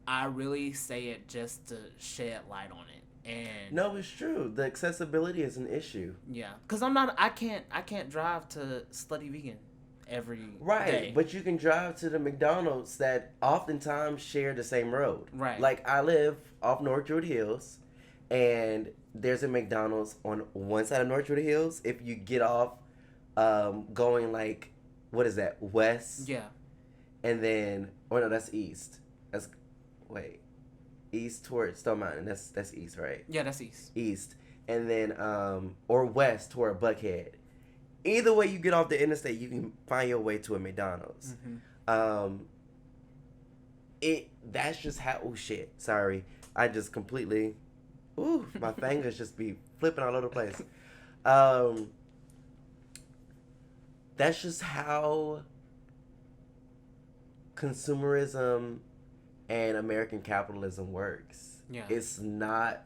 I really say it just to shed light on it, And No, it's true. The accessibility is an issue. yeah, because I can't drive to Slutty Vegan every Right, day. but you can drive to the McDonald's that oftentimes share the same road. Right. Like I live off North Druid Hills, and there's a McDonald's on one side of North Druid Hills. If you get off, going like, what is that, west? Yeah. And then, oh no, that's east. That's, wait, east towards Stone Mountain. That's east, right? Yeah, that's east. East, and then or west toward Buckhead. Either way you get off the interstate, you can find your way to a McDonald's. Mm-hmm. That's just how. Oh shit! Sorry, I just completely. Ooh, my fingers just be flipping all over the place. That's just how consumerism and American capitalism works. Yeah. It's not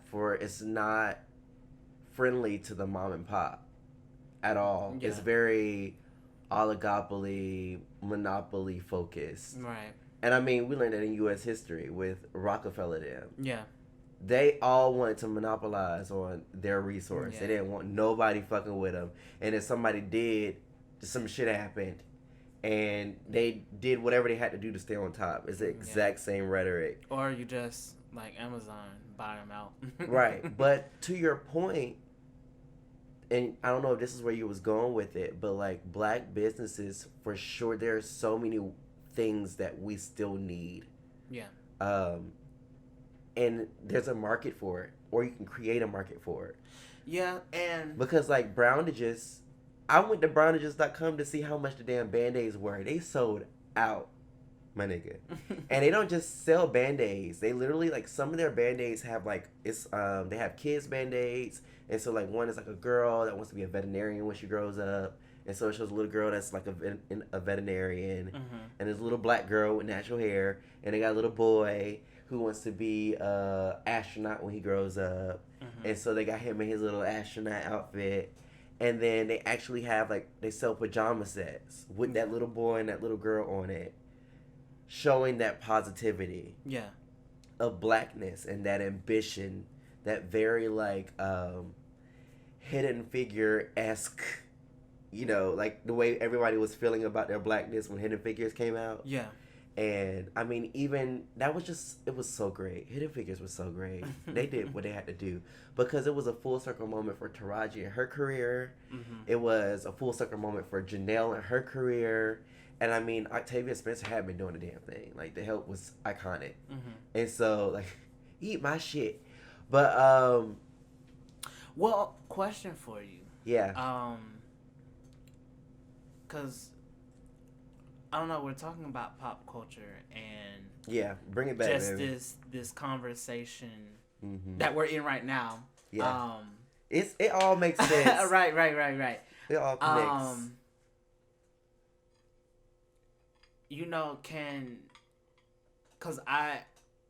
friendly to the mom and pop at all. Yeah. It's very oligopoly, monopoly focused. Right. And I mean, we learned that in U.S. history with Rockefeller them. Yeah. They all wanted to monopolize on their resource. Yeah. They didn't want nobody fucking with them. And if somebody did, some shit happened. And they did whatever they had to do to stay on top. It's the exact same rhetoric. Or you just, like Amazon, buy them out. Right. But to your point, and I don't know if this is where you was going with it, but like black businesses, for sure, there are so many things that we still need. Yeah. And there's a market for it, or you can create a market for it. Yeah, and Because like Brownages, I went to brownages.com to see how much the damn Band-Aids were. They sold out, my nigga. And they don't just sell Band-Aids. They literally, like, some of their Band-Aids have like, they have kids Band-Aids. And so like one is like a girl that wants to be a veterinarian when she grows up. And so it shows a little girl that's like a veterinarian. Mm-hmm. And there's a little black girl with natural hair. And they got a little boy who wants to be a astronaut when he grows up. Mm-hmm. And so they got him in his little astronaut outfit. And then they actually have, like, they sell pajama sets with that little boy and that little girl on it, showing that positivity Yeah. of blackness and that ambition, that very, like, Hidden Figure-esque, you know, like the way everybody was feeling about their blackness when Hidden Figures came out. Yeah. And I mean, even that was just, it was so great. Hidden Figures was so great. They did what they had to do because it was a full circle moment for Taraji and her career. Mm-hmm. It was a full circle moment for Janelle and her career. And I mean, Octavia Spencer had been doing the damn thing. Like, the help was iconic. Mm-hmm. And so, like, eat my shit. But, Well, question for you. yeah. Because, I don't know, we're talking about pop culture and Yeah. Bring it back, just baby. this conversation Mm-hmm. that we're in right now. Yeah. It all makes sense. Right. It all connects. You know, because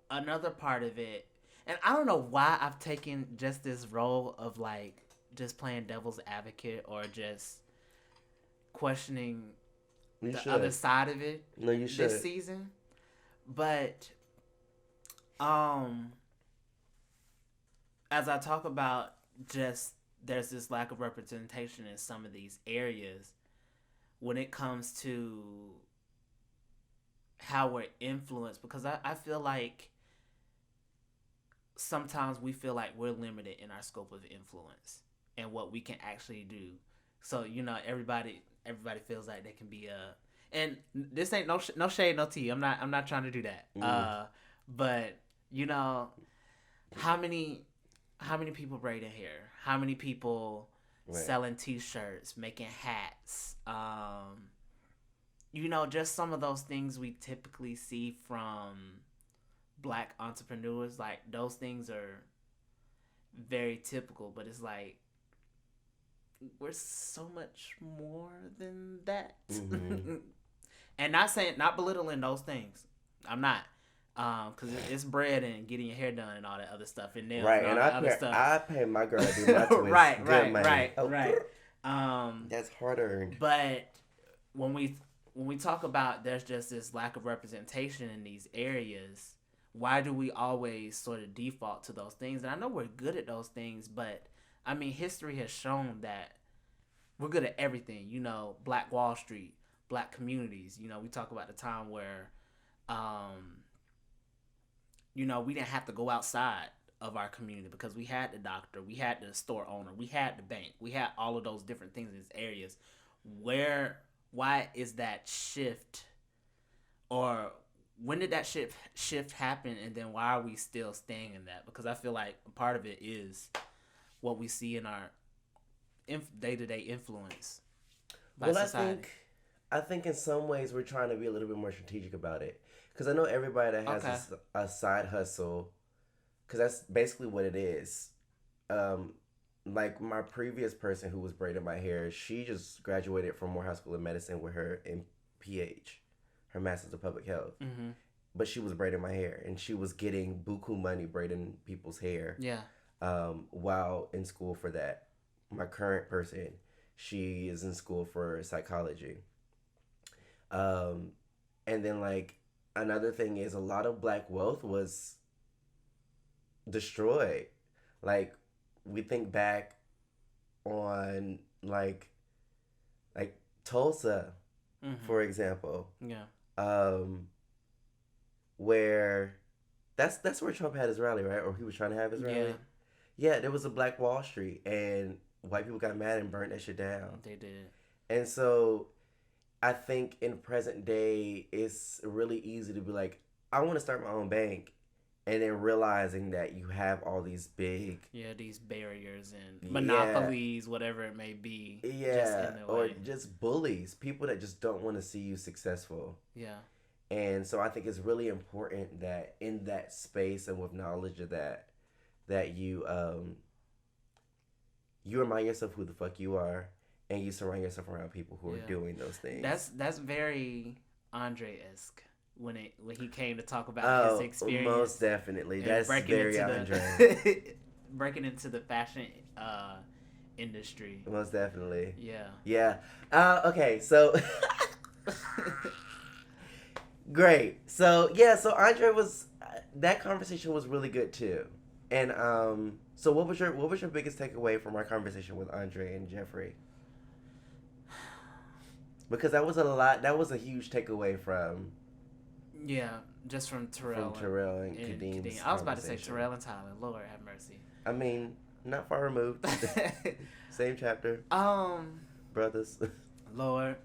another part of it, and I don't know why I've taken just this role of like just playing devil's advocate or just questioning You the should. other side of it No, you should. this season. But as I talk about just there's this lack of representation in some of these areas when it comes to how we're influenced, because I feel like sometimes we feel like we're limited in our scope of influence and what we can actually do. So, you know, everybody feels like they can be and this ain't no shade, no tea. I'm not trying to do that. But you know, how many people braiding hair? How many people selling T-shirts, making hats? You know, just some of those things we typically see from black entrepreneurs. Like, those things are very typical, but it's like we're so much more than that. Mm-hmm. And not belittling those things. I'm not. Because it's bread and getting your hair done and all that other stuff. And nails and all that other stuff. I pay my girl to do my twist. Right. That's hard earned. But when we talk about there's just this lack of representation in these areas, why do we always sort of default to those things? And I know we're good at those things, but I mean, history has shown that we're good at everything. You know, Black Wall Street, Black communities. You know, we talk about the time where, you know, we didn't have to go outside of our community because we had the doctor, we had the store owner, we had the bank, we had all of those different things in these areas. Why is that shift, or when did that shift happen, and then why are we still staying in that? Because I feel like part of it is what we see in our day-to-day influence by society. I think in some ways we're trying to be a little bit more strategic about it. Because I know everybody that has a side hustle, because that's basically what it is. Like my previous person who was braiding my hair, she just graduated from Morehouse School of Medicine with her MPH, her Master's of Public Health. Mm-hmm. But she was braiding my hair, and she was getting buku money braiding people's hair. Yeah. While in school for that. My current person, she is in school for psychology. And then like another thing is a lot of Black wealth was destroyed. Like we think back on like Tulsa, for example. Yeah. Where that's where Trump had his rally, right? Or he was trying to have his rally. Yeah, there was a Black Wall Street, and white people got mad and burned that shit down. They did. And so I think in present day, it's really easy to be like, I want to start my own bank. And then realizing that you have all these big... Yeah, these barriers and monopolies, whatever it may be. Yeah, or just bullies. People that just don't want to see you successful. Yeah. And so I think it's really important that in that space and with knowledge of that you you remind yourself who the fuck you are, and you surround yourself around people who are doing those things. That's very Andre-esque when he came to talk about his experience. Most definitely. That's very Andre. Breaking into the fashion industry. Most definitely. Yeah. Yeah. Okay, so great. So Andre was that conversation was really good too. And so what was your biggest takeaway from our conversation with Andre and Jeffrey? Because that was a huge takeaway from just from Tyrell. And Kadeem's I was about to say Tyrell and Tyler. Lord have mercy. I mean, not far removed. Same chapter. Brothers. Lord.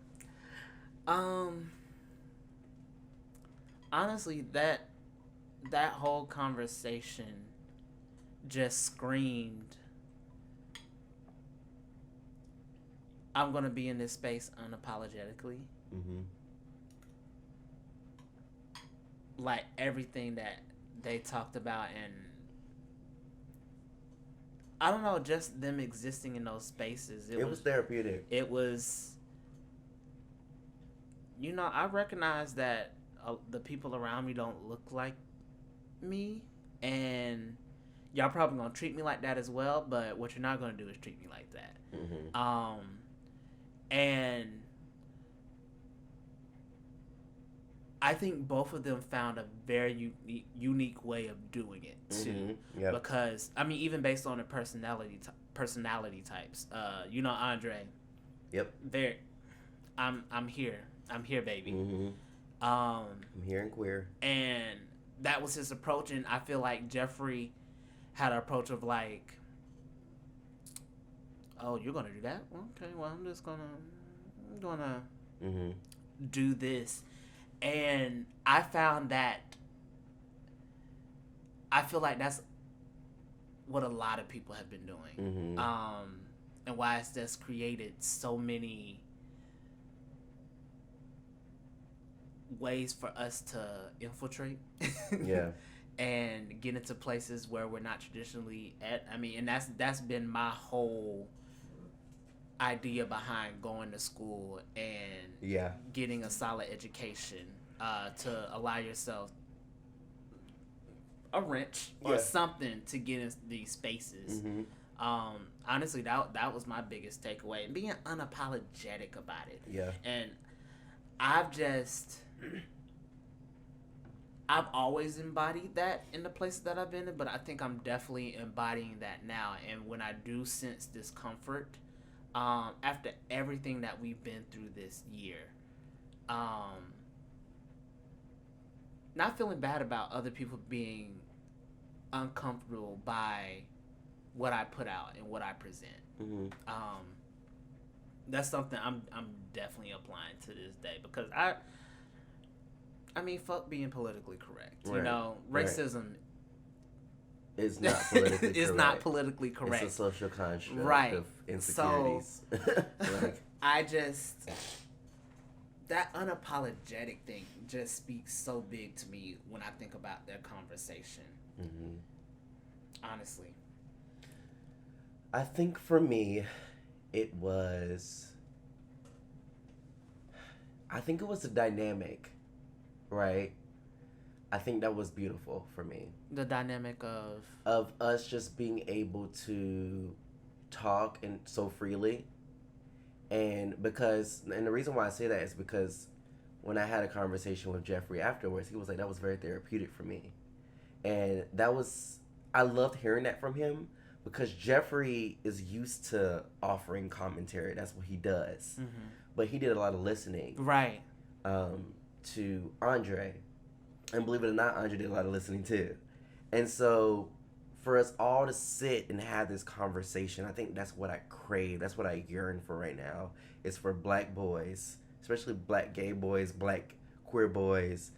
Honestly, that whole conversation just screamed, I'm gonna be in this space unapologetically. Mm-hmm. Like everything that they talked about, and I don't know, just them existing in those spaces. It was therapeutic. It was, I recognize that the people around me don't look like me, and y'all probably gonna treat me like that as well, but what you're not gonna do is treat me like that. Mm-hmm. And I think both of them found a very unique way of doing it too. Mm-hmm. Yep. Because I mean, even based on the personality types, Andre. Yep. I'm here, baby. Mm-hmm. I'm here and queer. And that was his approach, and I feel like Jeffrey had an approach of like, oh, you're gonna do that? Okay, well, I'm just gonna mm-hmm. do this. And I found that I feel like that's what a lot of people have been doing. Mm-hmm. And why it's just created so many ways for us to infiltrate. Yeah. And get into places where we're not traditionally at. I mean, and that's been my whole idea behind going to school and getting a solid education, to allow yourself a wrench or something to get in these spaces. Mm-hmm. Honestly, that was my biggest takeaway, and being unapologetic about it. Yeah. And I've always embodied that in the places that I've been in, but I think I'm definitely embodying that now. And when I do sense discomfort, after everything that we've been through this year, not feeling bad about other people being uncomfortable by what I put out and what I present. Mm-hmm. That's something I'm definitely applying to this day, because I mean, fuck being politically correct. Right. You know, racism is not politically is correct. not politically correct. It's a social construct Right. of insecurities. Like, I just, that unapologetic thing just speaks so big to me when I think about their conversation. mm-hmm. Honestly. I think for me, it was the dynamic, right? I think that was beautiful for me. The dynamic of Us just being able to talk and so freely. And the reason why I say that is because when I had a conversation with Jeffrey afterwards, he was like, that was very therapeutic for me. And I loved hearing that from him, because Jeffrey is used to offering commentary. That's what he does. mm-hmm. But he did a lot of listening. Right. To Andre. And believe it or not, Andre did a lot of listening too. And so for us all to sit and have this conversation, I think that's what I crave. That's what I yearn for right now. Is for black boys, especially black gay boys, black queer boys,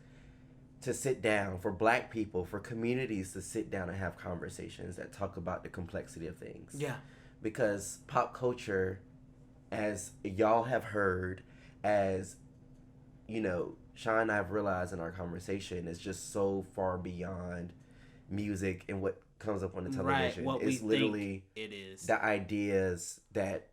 to sit down, for black people, for communities to sit down and have conversations that talk about the complexity of things. Yeah. Because pop culture, as y'all have heard, as you know, Sean and I have realized in our conversation, is just so far beyond music and what comes up on the television. Right. What it's we literally think it is. the ideas that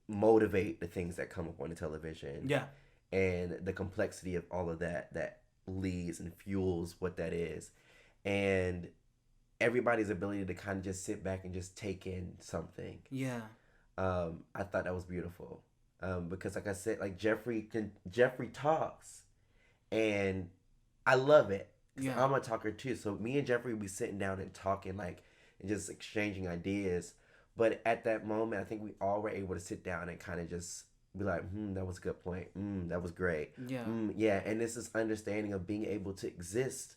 motivate the things that come up on the television. Yeah. And the complexity of all of that leads and fuels what that is. And everybody's ability to kind of just sit back and just take in something. Yeah. I thought that was beautiful. Because like I said, like Jeffrey talks, and I love it. Yeah. I'm a talker too. So me and Jeffrey would be sitting down and talking, like, and just exchanging ideas. But at that moment, I think we all were able to sit down and kind of just be like, that was a good point. That was great. Yeah. Yeah. And this is understanding of being able to exist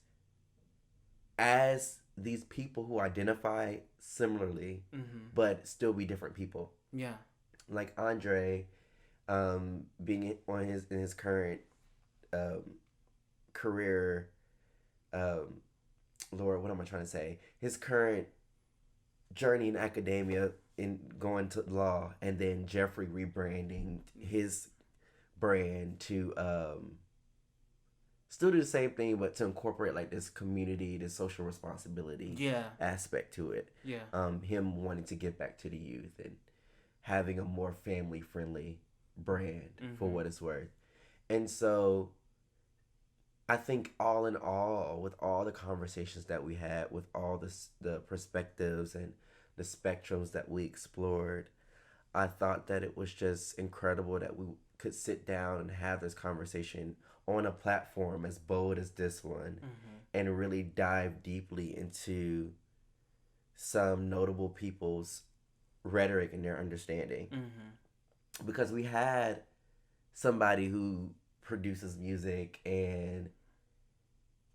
as these people who identify similarly, mm-hmm. but still be different people. Yeah. Like Andre, being in his current career, Lord, what am I trying to say? His current journey in academia, in going to law, and then Jeffrey rebranding his brand to still do the same thing, but to incorporate like this community, this social responsibility aspect to it. Yeah. Him wanting to give back to the youth and having a more family friendly brand, for what it's worth. And so I think all in all, with all the conversations that we had, with all the perspectives and the spectrums that we explored, I thought that it was just incredible that we could sit down and have this conversation on a platform as bold as this one, and really dive deeply into some notable people's rhetoric and their understanding. Because we had somebody who produces music and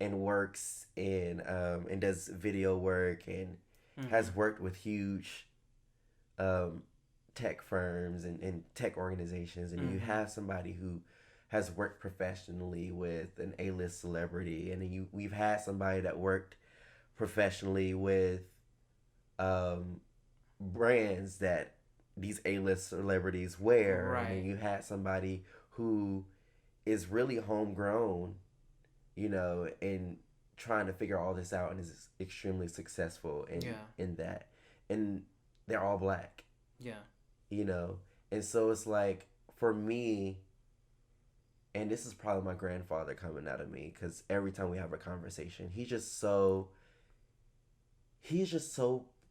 works in and does video work and has worked with huge tech firms and tech organizations, and you have somebody who has worked professionally with an A-list celebrity, and then we've had somebody that worked professionally with brands that these A-list celebrities wear, Right. and then you had somebody who is really homegrown, you know, and trying to figure all this out, and is extremely successful in that, and they're all black. Yeah. You know, and so it's like, for me, and this is probably my grandfather coming out of me, because every time we have a conversation, he's just so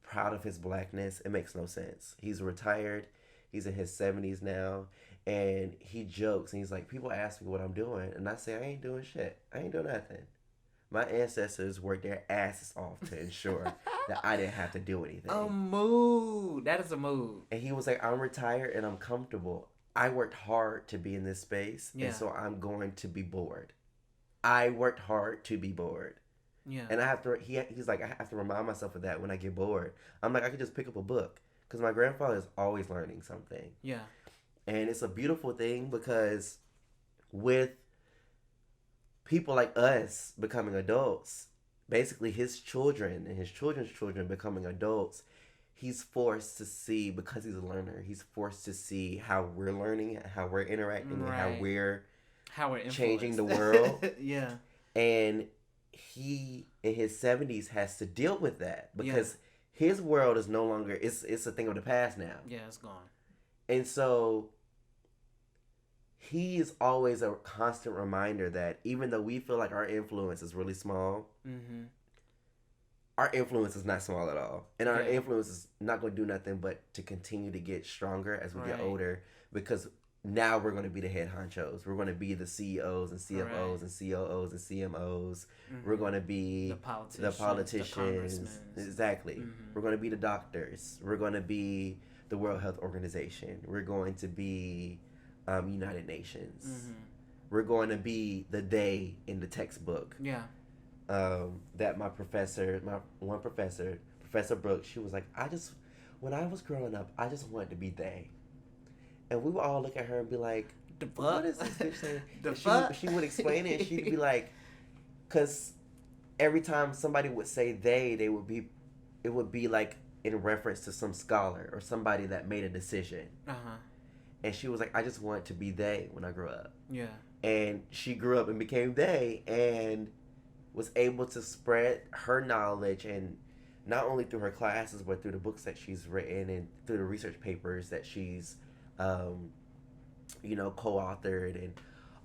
proud of his blackness. It makes no sense. He's retired. He's in his 70s now, and he jokes, and he's like, people ask me what I'm doing, and I say, I ain't doing shit. I ain't doing nothing. My ancestors worked their asses off to ensure that I didn't have to do anything. A mood. That is a mood. And he was like, I'm retired and I'm comfortable. I worked hard to be in this space, Yeah. and so I'm going to be bored. I worked hard to be bored. Yeah. And I have to, he's like, I have to remind myself of that when I get bored. I'm like, I could just pick up a book. Because my grandfather is always learning something. Yeah. And it's a beautiful thing because with people like us becoming adults, basically his children and his children's children becoming adults, he's forced to see, because he's a learner, he's forced to see how we're learning, how we're interacting, and how we're changing the world. Yeah. And he, in his 70s, has to deal with that because his world is no longer, it's a thing of the past now. Yeah, it's gone. And so he is always a constant reminder that even though we feel like our influence is really small, our influence is not small at all. And our influence is not going to do nothing but to continue to get stronger as we get older, because now we're going to be the head honchos. We're going to be the CEOs and CFOs and COOs and CMOs. We're going to be the politicians. Exactly. We're going to be the doctors. We're going to be the World Health Organization. We're going to be United Nations. We're going to be the they in the textbook. Yeah. That my one professor, Professor Brooks, she was like, when I was growing up, I just wanted to be they. And we would all look at her and be like, what is this bitch saying? She would explain it, and she'd be like, because every time somebody would say they, it would be like in reference to some scholar or somebody that made a decision. And she was like, I just wanted to be they when I grew up. Yeah. And she grew up and became they and was able to spread her knowledge, and not only through her classes, but through the books that she's written and through the research papers that she's co-authored and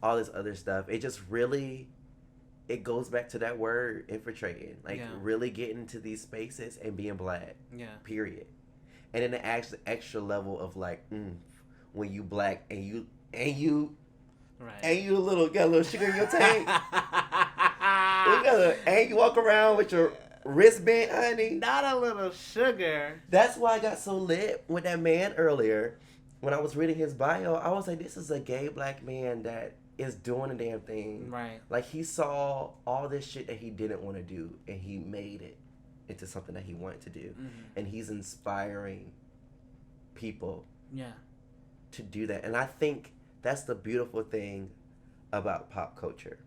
all this other stuff. It just really, it goes back to that word, infiltrating, really getting into these spaces and being black. Period. And then the extra level of like, when you black and you got a little sugar in your tank. And you walk around with your wristband, honey. Not a little sugar. That's why I got so lit with that man earlier. When I was reading his bio, I was like, this is a gay black man that is doing a damn thing. Right. Like, he saw all this shit that he didn't want to do, and he made it into something that he wanted to do. And he's inspiring people to do that. And I think that's the beautiful thing about pop culture.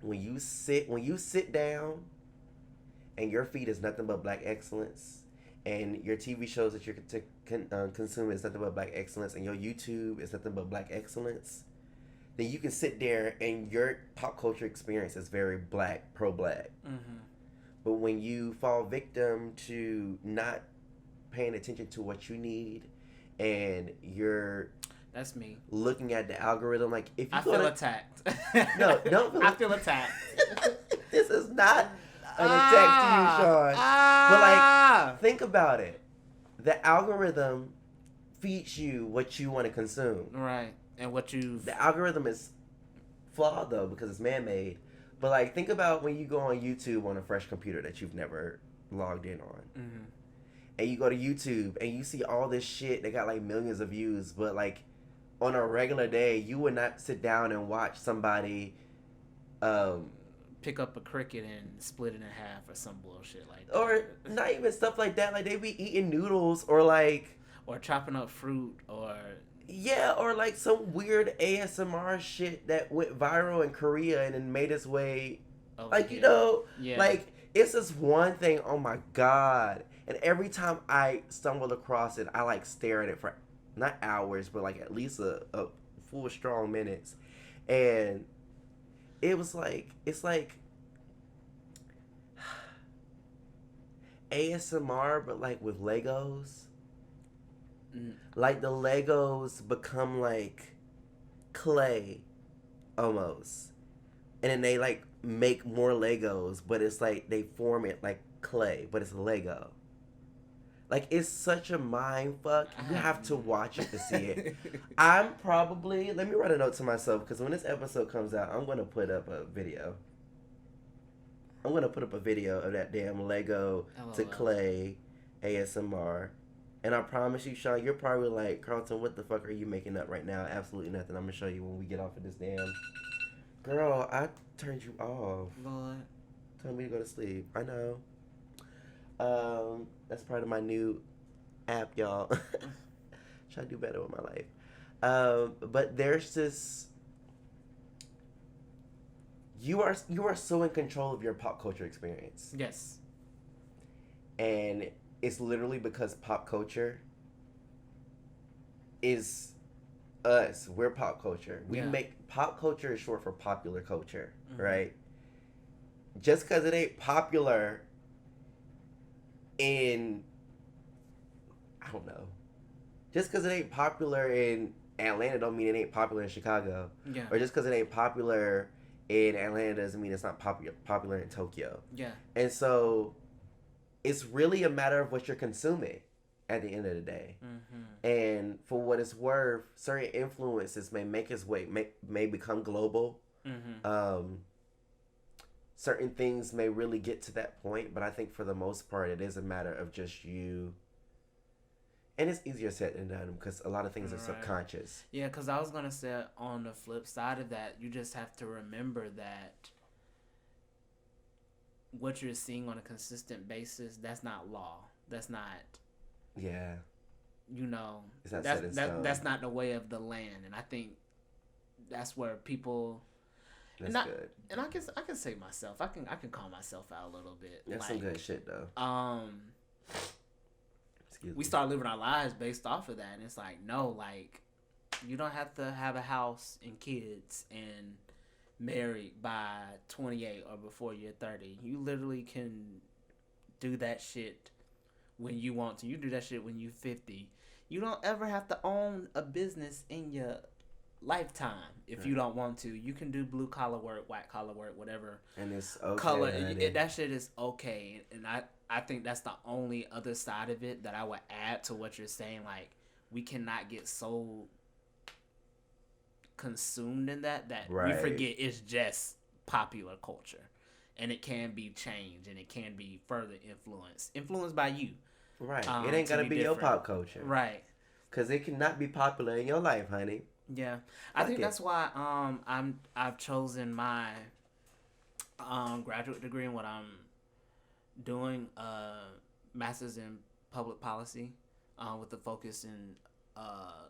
When you sit down and your feed is nothing but black excellence, and your TV shows that you're consuming is nothing but black excellence, and your YouTube is nothing but black excellence, then you can sit there and your pop culture experience is very black, pro-black. But when you fall victim to not paying attention to what you need, and you're that's me looking at the algorithm, like if you feel attacked. No, don't feel I feel attacked. This is not an attack to you, Sean. But like, think about it. The algorithm feeds you what you want to consume. Right. And the algorithm is flawed though, because it's man-made. But like, think about when you go on YouTube on a fresh computer that you've never logged in on. And you go to YouTube and you see all this shit that got like millions of views, but like on a regular day, you would not sit down and watch somebody pick up a cricket and split it in half or some bullshit like that. Or not even stuff like that. Like, they be eating noodles or like... Or chopping up fruit or... Yeah, or like some weird ASMR shit that went viral in Korea and then made its way... Like, like, it's this one thing, oh my God. And every time I stumble across it, I like stare at it for not hours, but like at least a full strong minutes. And it was like, it's like ASMR, but like with Legos. Like the Legos become like clay almost. And then they like make more Legos, but it's like they form it like clay, but it's Lego. Like, it's such a mind fuck. You have to watch it to see it. Let me write a note to myself, because when this episode comes out, I'm going to put up a video. I'm gonna put up a video of that damn Lego to LOL. clay ASMR. And I promise you, Sean, you're probably like, Carlton, what the fuck are you making up right now? Absolutely nothing. I'm gonna show you when we get off of this damn. Girl, I turned you off. Lord. Told me to go to sleep. I know. That's part of my new app, y'all. Try to do better with my life. But there's this. You are so in control of your pop culture experience, Yes. and it's literally because pop culture is us. We're pop culture. We Yeah. make pop culture is short for popular culture, Mhm. right? Just because it ain't popular in, I don't know. Just because it ain't popular in Atlanta don't mean it ain't popular in Chicago. Yeah. Or just because it ain't popular in Atlanta doesn't mean it's not popular in Tokyo. Yeah. And so it's really a matter of what you're consuming at the end of the day. Mm-hmm. And for what it's worth, certain influences may make its way, may become global. Mm-hmm. Certain things may really get to that point, but I think for the most part, it is a matter of just you. And it's easier said than done because a lot of things are Right. subconscious. Yeah, because I was going to say on the flip side of that, you just have to remember that what you're seeing on a consistent basis, that's not law. That's not, Yeah. you know, It's not set in stone. that's not the way of the land. And I think that's where people... That's and good. And I can say myself, I can call myself out a little bit. That's some good shit, though. Excuse We me. start living our lives based off of that, and it's like, no, like, you don't have to have a house and kids and married by 28 or before you're 30. You literally can do that shit when you want to. You do that shit when you're 50. You don't ever have to own a business in your lifetime if you don't want to. You can do blue collar work, white collar work, whatever And it's okay. color. honey. That shit is okay. And I think that's the only other side of it that I would add to what you're saying. Like, we cannot get so consumed in that we Right. forget it's just popular culture, and it can be changed, and it can be further influenced by you. Right. It ain't to gotta be be your different. pop culture. Right. Because it cannot be popular in your life, honey. Yeah, I Fuck think it. that's why I've chosen my graduate degree in what I'm doing, master's in public policy, with the focus in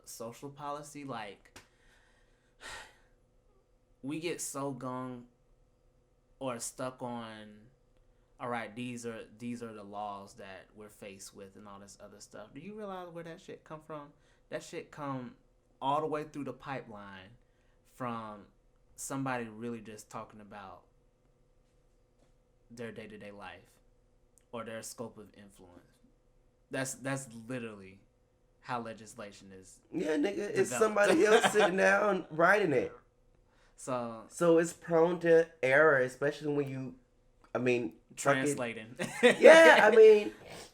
social policy. Like, we get so gung or stuck on, all right, these are the laws that we're faced with and all this other stuff. Do you realize where that shit come from? That shit come all the way through the pipeline from somebody really just talking about their day-to-day life or their scope of influence. That's literally how legislation is. Yeah, nigga. It's Developed. somebody else sitting down writing it. So it's prone to error, especially when you, fucking- translating. Yeah,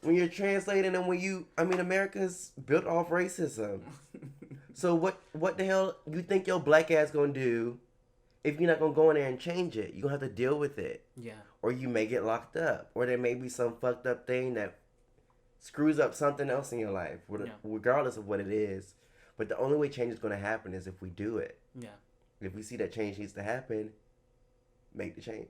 when you're translating and America's built off racism. So what the hell you think your black ass gonna do if you're not gonna go in there and change it? You're gonna have to deal with it. Yeah. Or you may get locked up. Or there may be some fucked up thing that screws up something else in your life, regardless of what it is. But the only way change is gonna happen is if we do it. Yeah. If we see that change needs to happen, make the change.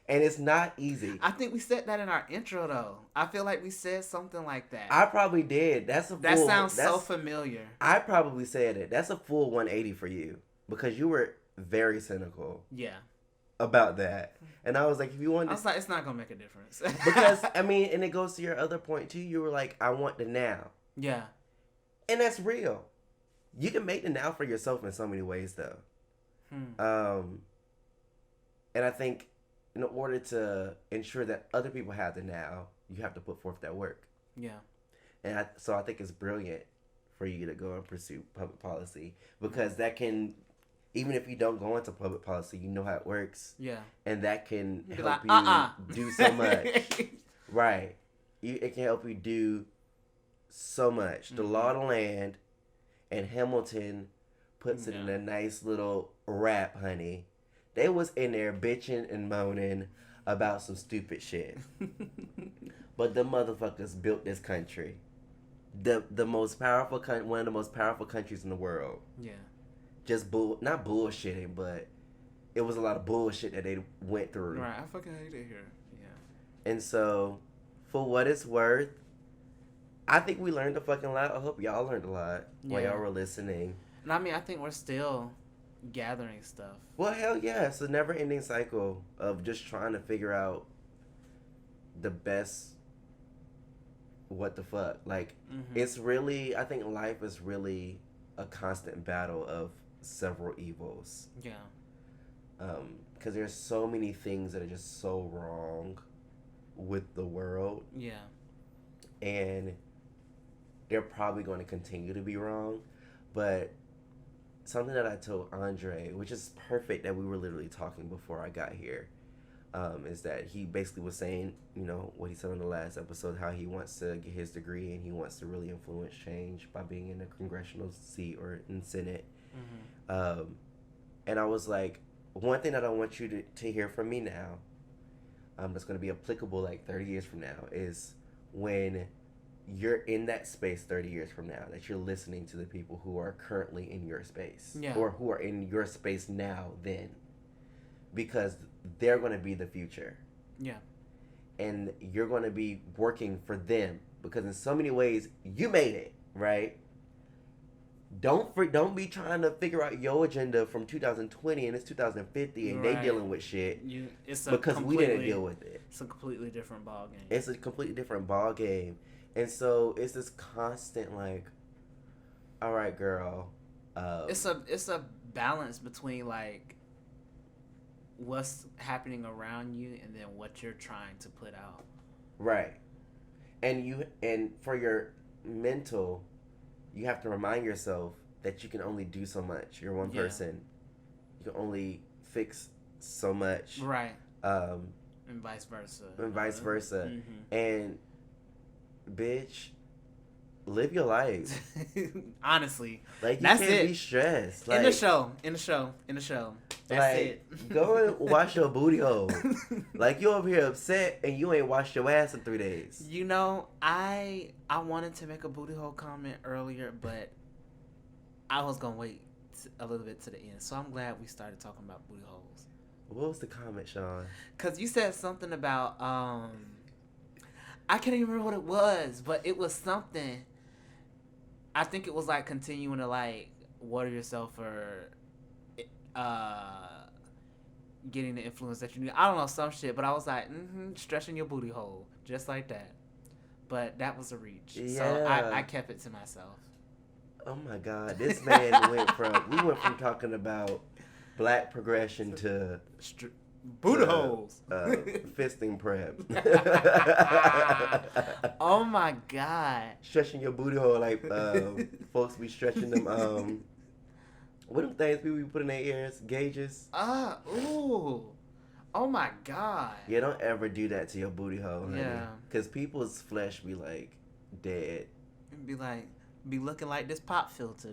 And it's not easy. I think we said that in our intro, though. I feel like we said something like that. I probably did. That sounds so familiar. I probably said it. That's a full 180 for you because you were very cynical Yeah. about that. And I was like, if you want I was like, it's not going to make a difference. because, and it goes to your other point too. You were like, I want the now. Yeah. And that's real. You can make the now for yourself in so many ways, though. And I think in order to ensure that other people have the now, you have to put forth that work. Yeah. And so I think it's brilliant for you to go and pursue public policy because that can, even if you don't go into public policy, you know how it works. Yeah. And that can Be help like, you do so much. Right. It can help you do so much. The law of the land, and Hamilton puts it in a nice little rap, honey. They was in there bitching and moaning about some stupid shit. But the motherfuckers built this country. The most powerful one of the most powerful countries in the world. Yeah. Just not bullshitting, but it was a lot of bullshit that they went through. Right, I fucking hate it here. Yeah. And so, for what it's worth, I think we learned a fucking lot. I hope y'all learned a lot while y'all were listening. And I mean, I think we're still gathering stuff. Well, hell yeah. It's a never-ending cycle of just trying to figure out the best what the fuck. Like, it's really, I think life is really a constant battle of several evils. Yeah. Because there's so many things that are just so wrong with the world. Yeah. And they're probably going to continue to be wrong. But something that I told Andre, which is perfect that we were literally talking before I got here, is that he basically was saying, you know, what he said on the last episode, how he wants to get his degree and he wants to really influence change by being in a congressional seat or in Senate. And I was like, one thing that I want you to hear from me now, that's going to be applicable like 30 years from now, is when you're in that space 30 years from now, that you're listening to the people who are currently in your space. Yeah. Or who are in your space now then. Because they're going to be the future. Yeah. And you're going to be working for them. Because in so many ways, you made it, right? Don't be trying to figure out your agenda from 2020 and it's 2050 and they dealing with shit. Because we didn't deal with it. It's a completely different ball game. It's a completely different ball game. And so it's this constant like, all right, girl. It's a balance between like what's happening around you and then what you're trying to put out. Right. And for your mental, you have to remind yourself that you can only do so much. You're one person. You can only fix so much. Right. And vice versa. And bitch, live your life. Honestly. Like, you that's can't it. be stressed. Like, In the show. That's like, it. Go and wash your booty hole. Like, you over here upset and you ain't washed your ass in 3 days. You know, I wanted to make a booty hole comment earlier, but I was going to wait a little bit to the end. So I'm glad we started talking about booty holes. What was the comment, Sean? Because you said something about, I can't even remember what it was, but it was something. I think it was like continuing to like water yourself for getting the influence that you need. I don't know, some shit, but I was like, stretching your booty hole, just like that. But that was a reach. Yeah. So I kept it to myself. Oh my God, this man went from talking about black progression to booty holes, fisting prep. Oh my God, stretching your booty hole like folks be stretching them. What them things people be putting in their ears? Gauges. Ooh. Oh my God. Yeah, don't ever do that to your booty hole, honey. Yeah. Because people's flesh be like dead. Be looking like this pop filter.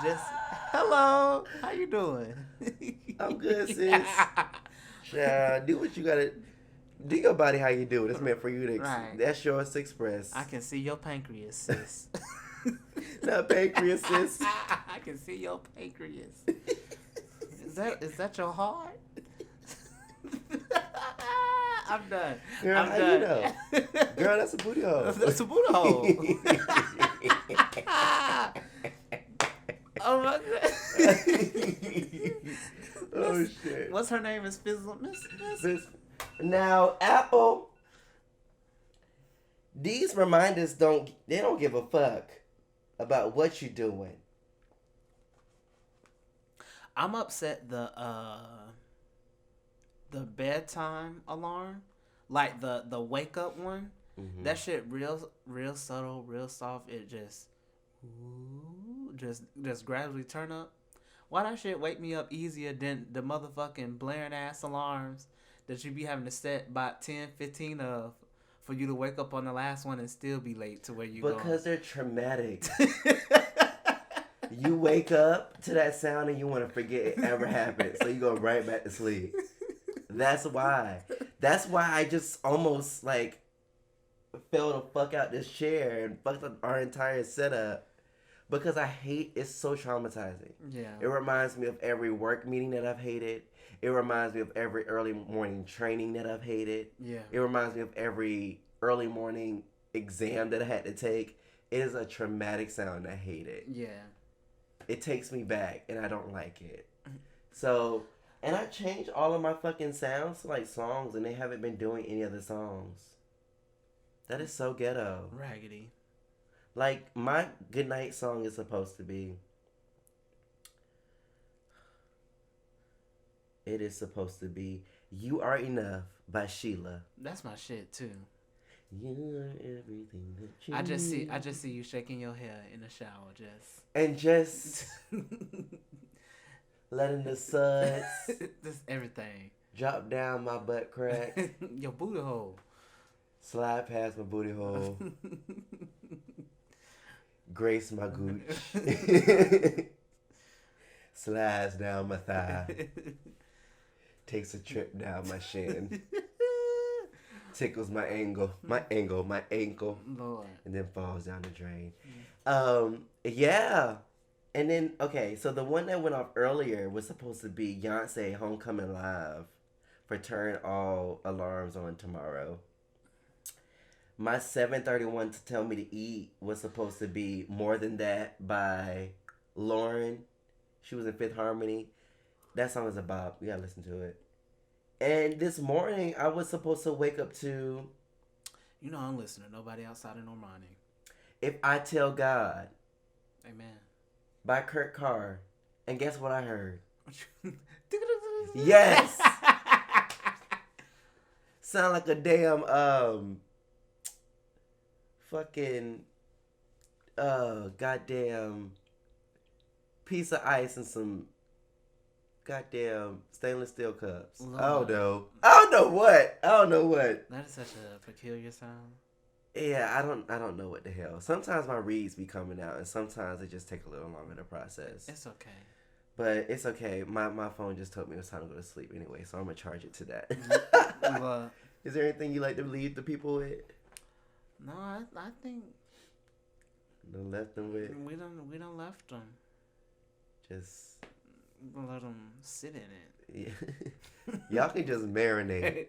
Just hello. How you doing? I'm good, sis. Child, do what you gotta. Do your body how you do it. It's meant for you to. Right. That's yours to express. I can see your pancreas, sis. Not pancreas, sis. I can see your pancreas. Is that your heart? I'm done. Girl, I'm how done. you know? Girl, that's a booty hole. That's a booty hole. Oh my God. Oh shit. What's her name? Is Fizzle Miss? Now, Apple. These reminders don't give a fuck about what you're doing. I'm upset the bedtime alarm, like the wake up one. Mm-hmm. That shit real subtle, real soft. It just gradually turn up. Why that shit wake me up easier than the motherfucking blaring ass alarms that you be having to set about 10, 15 of for you to wake up on the last one and still be late to where you go. Because they're traumatic. You wake up to that sound and you want to forget it ever happened. So you go right back to sleep. That's why. That's why I just almost like fell the fuck out this chair and fucked up our entire setup. Because I hate, it's so traumatizing. Yeah. It reminds me of every work meeting that I've hated. It reminds me of every early morning training that I've hated. Yeah. It reminds me of every early morning exam that I had to take. It is a traumatic sound. I hate it. Yeah. It takes me back, and I don't like it. So, and I changed all of my fucking sounds to like songs, and they haven't been doing any other songs. That is so ghetto. Raggedy. Like, my goodnight song is supposed to be... It is supposed to be You Are Enough by Sheila. That's my shit too. You are everything that you I just see you shaking your hair in the shower, just. And just letting the suds just everything. drop down my butt crack. Your booty hole. Slide past my booty hole. Grace my gooch. Slides down my thigh. Takes a trip down my shin. Tickles my ankle. My ankle. Lord. And then falls down the drain. Yeah. And then, okay, so the one that went off earlier was supposed to be Beyonce Homecoming Live for Turn All Alarms On Tomorrow. My 7:31 to Tell Me to Eat was supposed to be More Than That by Lauren. She was in Fifth Harmony. That song is a bop. You gotta listen to it. And this morning, I was supposed to wake up to... You know I'm listening. Nobody outside of Normani. If I Tell God Amen. by Kurt Carr. And guess what I heard? Yes! Sound like a damn, fucking, goddamn piece of ice and some goddamn stainless steel cups. Lord. I don't know. I don't know what. That is such a peculiar sound. Yeah, I don't know what the hell. Sometimes my reads be coming out, and sometimes they just take a little longer to process. It's okay. But it's okay. My phone just told me it was time to go to sleep anyway, so I'm gonna charge it to that. Well, Is there anything you like to leave the people with? no, I think No, left them with we don't left them. just Let them sit in it. yeah. Y'all can just marinate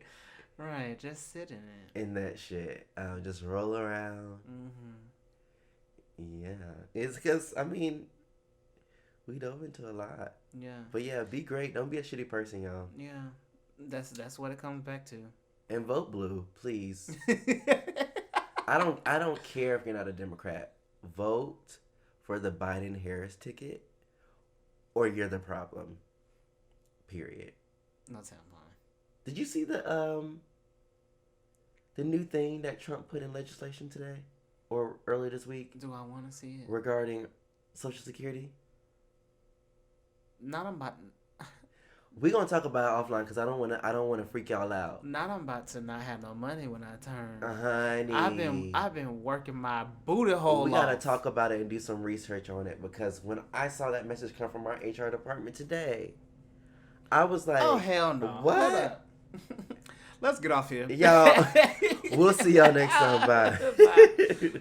Right, just sit in it. in that shit. Just roll around. Mm-hmm. Yeah, it's because I mean, we dove into a lot. Yeah. But yeah, be great. Don't be a shitty person, y'all. Yeah. That's what it comes back to. And vote blue, please. I don't care if you're not a Democrat. Vote for the Biden-Harris ticket, or you're the problem. Period. No tampon. Did you see the new thing that Trump put in legislation today, or earlier this week, Do I want to see it? regarding Social Security? Not I'm about. We're gonna talk about it offline because I don't wanna freak y'all out. Not I'm about to not have no money when I turn. Honey, I've been working my booty hole. we gotta off. talk about it and do some research on it, because when I saw that message come from our HR department today, I was like, Oh hell no! What? Hold up. Let's get off here. Y'all, we'll see y'all next time. Bye. Bye.